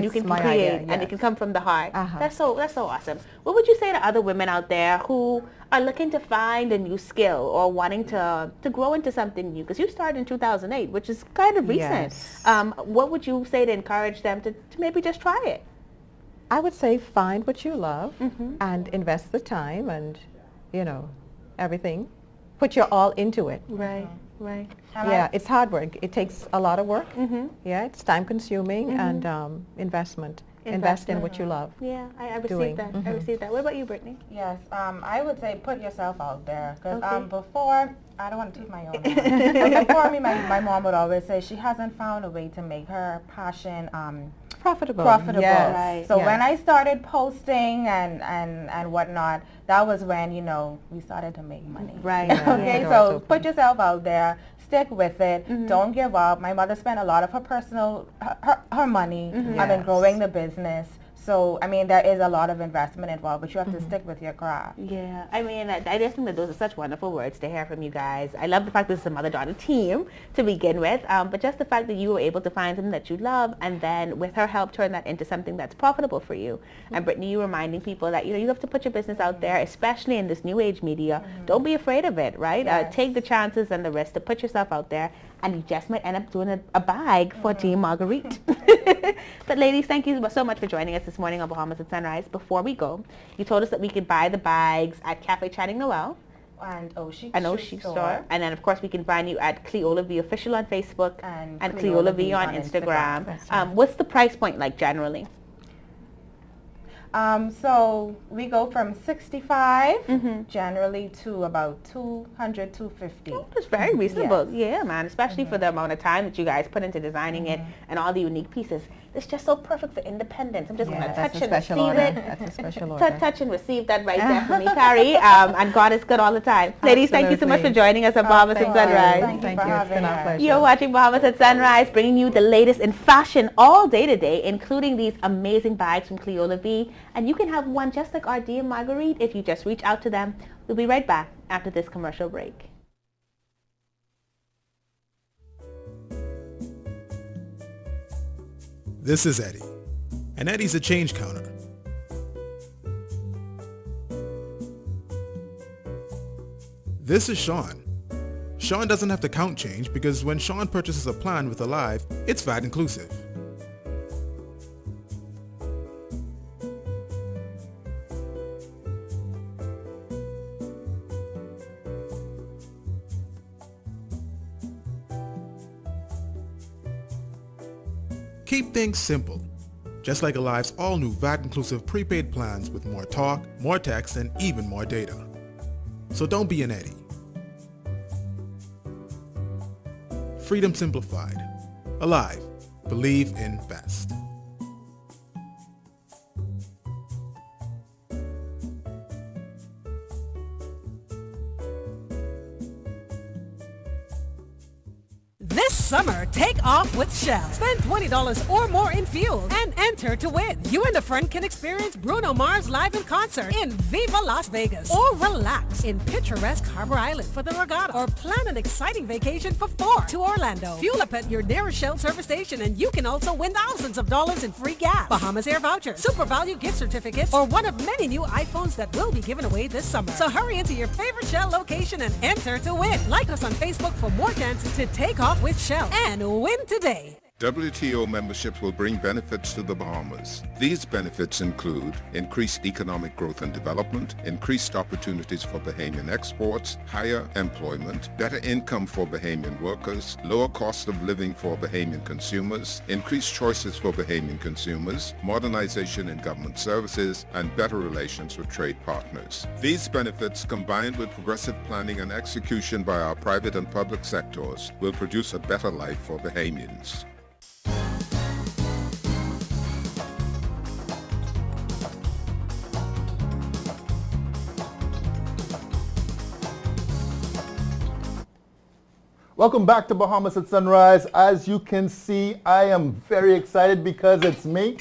you can create idea, and it can come from the heart. Uh-huh. That's so awesome. What would you say to other women out there who are looking to find a new skill or wanting to grow into something new? Because you started in 2008, which is kind of recent. Yes. What would you say to encourage them to maybe just try it? I would say find what you love and invest the time and, everything. Put your all into it. Right. Yeah, it's hard work. It takes a lot of work. Yeah, it's time consuming and investment. Invest in what you love. Yeah, I received doing. that. I received that. What about you, Brittany? Yes, I would say put yourself out there. Because before, I don't want to toot my own horn, but before me, my mom would always say she hasn't found a way to make her passion profitable. Yes. Right. So when I started posting and whatnot, that was when, we started to make money. Right. Okay, so put yourself out there. Stick with it. Don't give up. My mother spent a lot of her personal, her money in growing the business. So, I mean, there is a lot of investment involved, but you have to stick with your craft. Yeah, I mean, I just think that those are such wonderful words to hear from you guys. I love the fact that this is a mother-daughter team to begin with, but just the fact that you were able to find something that you love and then with her help turn that into something that's profitable for you. And Brittany, you reminding people that, you have to put your business out there, especially in this new age media. Don't be afraid of it, right? Yes. Take the chances and the risk to put yourself out there, and you just might end up doing a bag for Team Marguerite. But ladies, thank you so much for joining us this morning on Bahamas at Sunrise. Before we go, you told us that we could buy the bags at Cafe Shining Noel and Chic Store. And then, of course, we can find you at Cleola V Official on Facebook and Cleola V on Instagram. What's the price point like generally? So we go from 65 generally to about 200, 250. Oh, that's very reasonable. Yes. Yeah, man, especially for the amount of time that you guys put into designing it and all the unique pieces. It's just so perfect for independence. I'm just going to that's touch a and special receive order. it. That's a special order. Touch and receive that right there for me, Carrie. And God is good all the time. Ladies, thank you so much for joining us at Bahamas at Sunrise. Thank you. It's been our pleasure. You're watching Bahamas at Sunrise, bringing you the latest in fashion all day today, including these amazing bags from Cleola B. And you can have one just like our dear Marguerite if you just reach out to them. We'll be right back after this commercial break. This is Eddie, and Eddie's a change counter. This is Sean. Sean doesn't have to count change because when Sean purchases a plan with Alive, it's VAT inclusive. Keep things simple, just like Alive's all-new VAT-inclusive prepaid plans with more talk, more text, and even more data. So don't be an Eddie. Freedom simplified. Alive. Believe in best. This summer, take off with Shell. Spend $20 or more in fuel and enter to win. You and a friend can experience Bruno Mars live in concert in Viva Las Vegas. Or relax in picturesque Harbor Island for the regatta. Or plan an exciting vacation for 4 to Orlando. Fuel up at your nearest Shell service station and you can also win thousands of dollars in free gas, Bahamas Air vouchers, Super Value gift certificates, or one of many new iPhones that will be given away this summer. So hurry into your favorite Shell location and enter to win. Like us on Facebook for more chances to take off with Shell and win today. WTO memberships will bring benefits to the Bahamas. These benefits include increased economic growth and development, increased opportunities for Bahamian exports, higher employment, better income for Bahamian workers, lower cost of living for Bahamian consumers, increased choices for Bahamian consumers, modernization in government services, and better relations with trade partners. These benefits, combined with progressive planning and execution by our private and public sectors, will produce a better life for Bahamians. Welcome back to Bahamas at Sunrise. As you can see, I am very excited because it's me.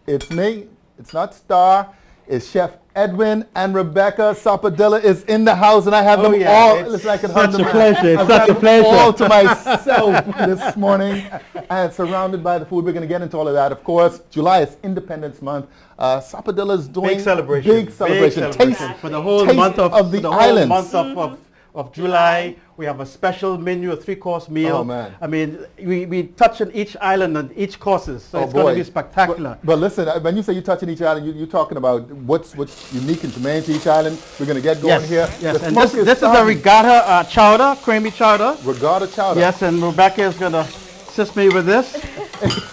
It's me. It's not Star. It's Chef Edwin and Rebecca. Sapadilla is in the house, and I have them all. Listen, I can hug them. Such a pleasure. It's I've such got a them pleasure. all to myself this morning, and surrounded by the food. We're going to get into all of that. Of course, July is Independence Month. Sapadilla is doing Big celebration. Big celebration. Taste for the whole taste month of the the islands. whole month of July. We have a special menu, a 3-course meal. Oh, man. I mean, we touch on each island and each courses, so it's going to be spectacular. But listen, when you say you're touching each island, you're talking about what's unique and germane to each island. We're going to get going here. Yes, The and smoke this is a starting. regatta chowder, creamy chowder. Regatta chowder. Yes, and Rebecca is going to assist me with this.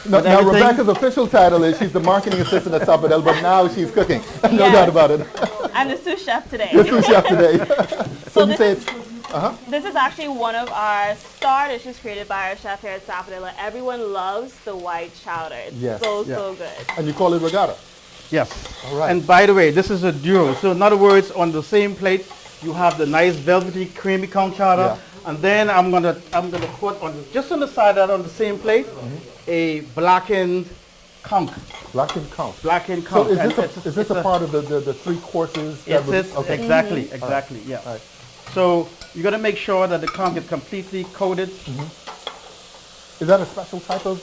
Now Rebecca's official title is she's the marketing assistant at Sapadilla, but now she's cooking. No Yes. doubt about it. I'm the sous chef today. You're sous chef today. so you say it's... This is actually one of our star dishes created by our chef here at Sapadilla. Everyone loves the white chowder. It's so good. And you call it regatta? Yes. All right. And by the way, this is a duo. So in other words, on the same plate, you have the nice velvety, creamy conch chowder, and then I'm gonna put on just on the side of that on the same plate a blackened conch. Blackened conch. Blackened So conch. is this a part of the 3 courses? It is exactly, exactly. Yeah. All right. So you got to make sure that the conch is completely coated. Is that a special type of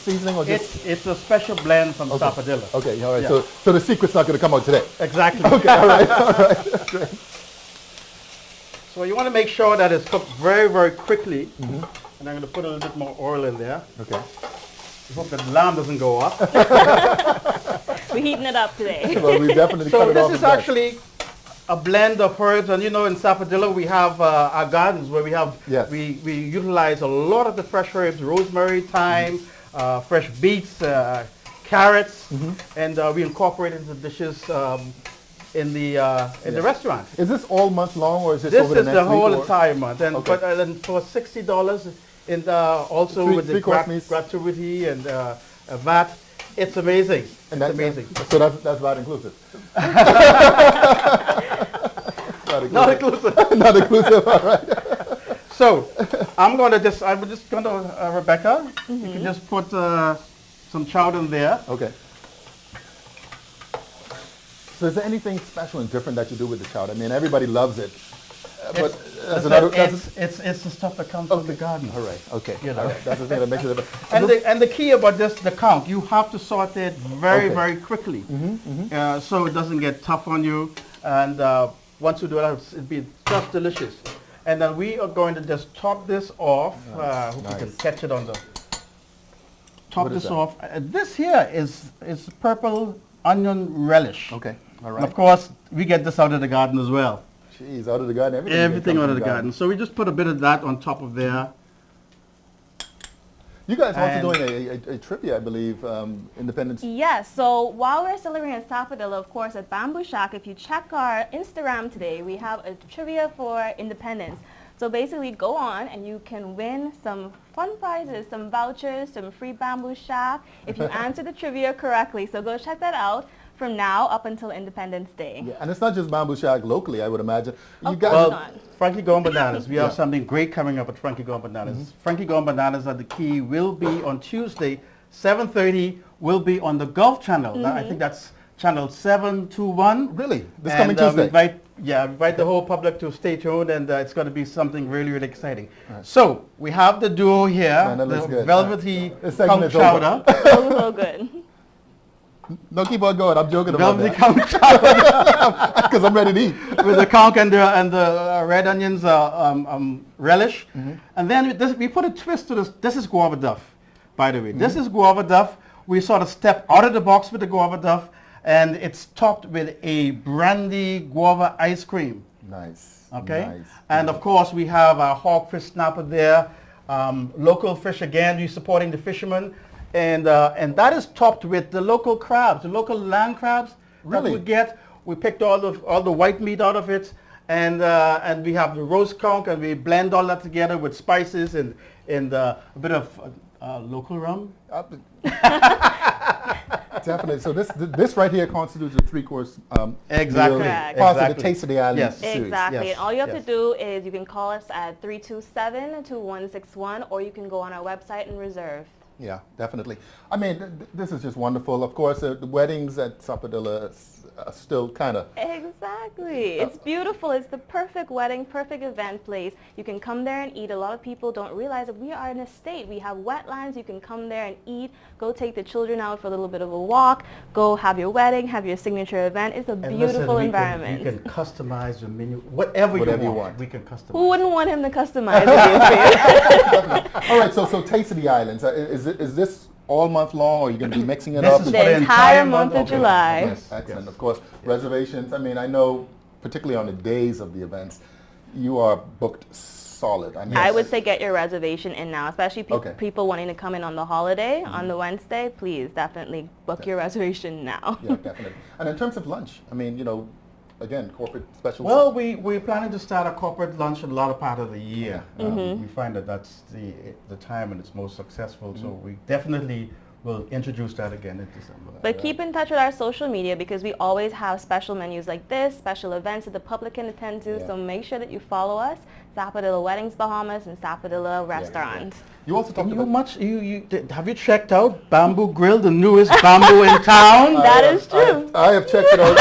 seasoning or just? It's a special blend from Sapadilla. Okay, all right. Yeah. So the secret's not going to come out today. Exactly. Okay, all right, great. So you want to make sure that it's cooked very, very quickly. And I'm going to put a little bit more oil in there. Okay. I hope the lamb doesn't go up. We're heating it up today. Well, we definitely cut it off. So this is actually a blend of herbs, and you know, in Sapadilla we have our gardens where we have we utilize a lot of the fresh herbs: rosemary, thyme, fresh beets, carrots, and we incorporate it into dishes in the restaurant. Is this all month long, or is this This over the is next the whole week, or? entire month, and Okay. but for $60, and also with the gratuity and VAT. It's amazing. And it's amazing. So that's VAT inclusive. Not inclusive. Not inclusive. All right. So I'm just going to Rebecca. You can just put some chowder in there. Okay. So is there anything special and different that you do with the chowder? I mean, everybody loves it. But it's the stuff that comes from the garden. All right. Okay. You know. All right. That's the thing that makes it different. And the key about this, the count, you have to saute it very quickly, so it doesn't get tough on you. And once you do that, it'll be just delicious. And then we are going to just top this off. Hope you can catch it on the top this off. This here is purple onion relish. Okay. All right. And of course, we get this out of the garden as well. Jeez, out of the garden, everything out of the garden. So we just put a bit of that on top of there. You guys are also doing a trivia, I believe, Independence. Yes, so while we're celebrating Sapodilla, of course, at Bamboo Shack, if you check our Instagram today, we have a trivia for Independence. So basically go on and you can win some fun prizes, some vouchers, some free Bamboo Shack if you answer the trivia correctly. So go check that out from now up until Independence Day. Yeah, and it's not just Bamboo Shack locally, I would imagine. You guys, well, Frankie Gone Bananas. We have something great coming up at Frankie Gone Bananas. Frankie Gone Bananas at the Key will be on Tuesday, 7:30. Will be on the Gulf Channel. I think that's channel 721. Really? This coming Tuesday? We invite the whole public to stay tuned, and it's going to be something really exciting. Right. So we have the duo here, the velvety conch chowder. So good. No, keep on going. I'm joking about that. Conch chowder. Because I'm ready to eat. With the conch and the red onions relish. And then we put a twist to this. This is guava duff, by the way. This is guava duff. We sort of step out of the box with the guava duff, and it's topped with a brandy guava ice cream. Nice. Okay. Nice. And of course, we have our hogfish snapper there. Local fish again. We're supporting the fishermen. And that is topped with the local crabs, the local land crabs that we get. We picked all the white meat out of it, and we have the roast conch, and we blend all that together with spices and a bit of local rum. Definitely. So this right here constitutes a 3-course exactly. meal. Part of the Taste of the Island series. Exactly. Yes. And all you have to do is you can call us at 327-2161, or you can go on our website and reserve. Yeah, definitely. I mean, this is just wonderful. Of course, the weddings at Sapodilla are still kind of... Exactly. It's beautiful. It's the perfect wedding, perfect event place. You can come there and eat. A lot of people don't realize that we are an estate. We have wetlands. You can come there and eat. Go take the children out for a little bit of a walk. Go have your wedding, have your signature event. It's a beautiful environment. You can customize the menu, whatever you want. We can customize. Who wouldn't want him to customize it? All right, so Taste of the Islands. Is this all month long, or are you going to be mixing it up? The entire month of July. Yes, excellent. Of course, reservations. I mean, I know, particularly on the days of the events, you are booked solid. I mean, I would say get your reservation in now, especially people wanting to come in on the holiday, on the Wednesday. Please definitely book your reservation now. Yeah, definitely. And in terms of lunch, I mean, you know, again, corporate specials. Well, we're planning to start a corporate lunch in a lot of part of the year. We find that that's the time when it's most successful. So we definitely will introduce that again in December. But keep in touch with our social media, because we always have special menus like this, special events that the public can attend to. So make sure that you follow us, Sapodilla Weddings Bahamas and Sapodilla Restaurant. You also talked about... have you checked out Bamboo Grill, the newest bamboo in town? That is true. I have checked it out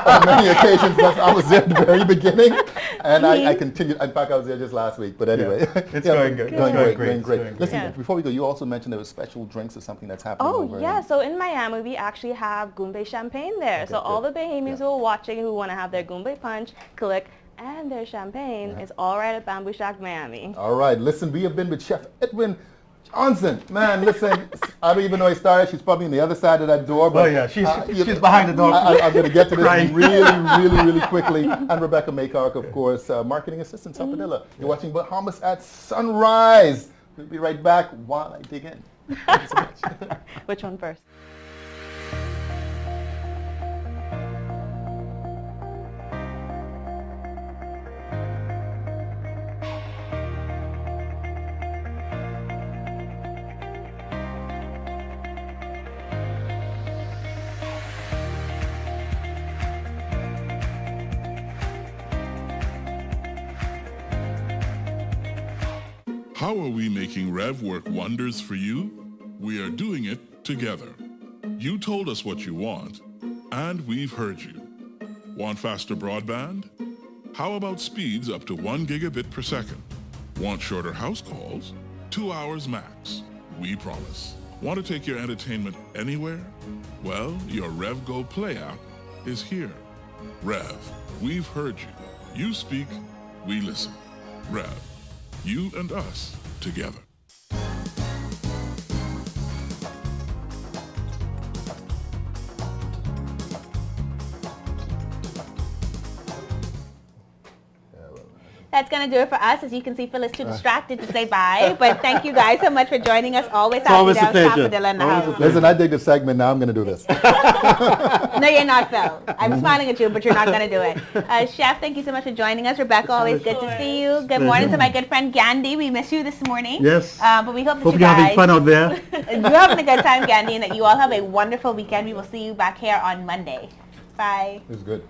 on many occasions. I was there at the very beginning, and I continued. In fact, I was there just last week. But anyway, it's going good. Going great. Listen, before we go, you also mentioned there was special drinks or something that's happening over yeah. So in Miami, we actually have Goombay champagne there. So all the Bahamians who are watching who want to have their Goombay punch, click, and their champagne is all right at Bamboo Shack, Miami. All right. Listen, we have been with Chef Edwin Johnson. Man, listen, I don't even know he started. She's probably on the other side of that door. But she's behind the door. I'm going to get to this really quickly. And Rebecca Maycock, of course, Marketing Assistant, Sapodilla. You're watching Bahamas at Sunrise. We'll be right back while I dig in. Thank you so much. Which one first? How are we making Rev work wonders for you? We are doing it together. You told us what you want, and we've heard you. Want faster broadband? How about speeds up to 1 gigabit per second? Want shorter house calls? 2 hours max. We promise. Want to take your entertainment anywhere? Well, your Rev Go Play app is here. Rev, we've heard you. You speak, we listen. Rev, you and us together. That's going to do it for us. As you can see, Phil is too distracted to say bye. But thank you guys so much for joining us. Always happy to have Sappadilla in the house. Listen, I dig the segment. Now I'm going to do this. No, you're not, Phil. I'm smiling at you, but you're not going to do it. Chef, thank you so much for joining us. Rebecca, always good to see you. Good morning to my good friend Gandhi. We miss you this morning. Yes. But we hope that Hope you you're guys... having fun out there. You're having a good time, Gandhi, and that you all have a wonderful weekend. We will see you back here on Monday. Bye. It's good.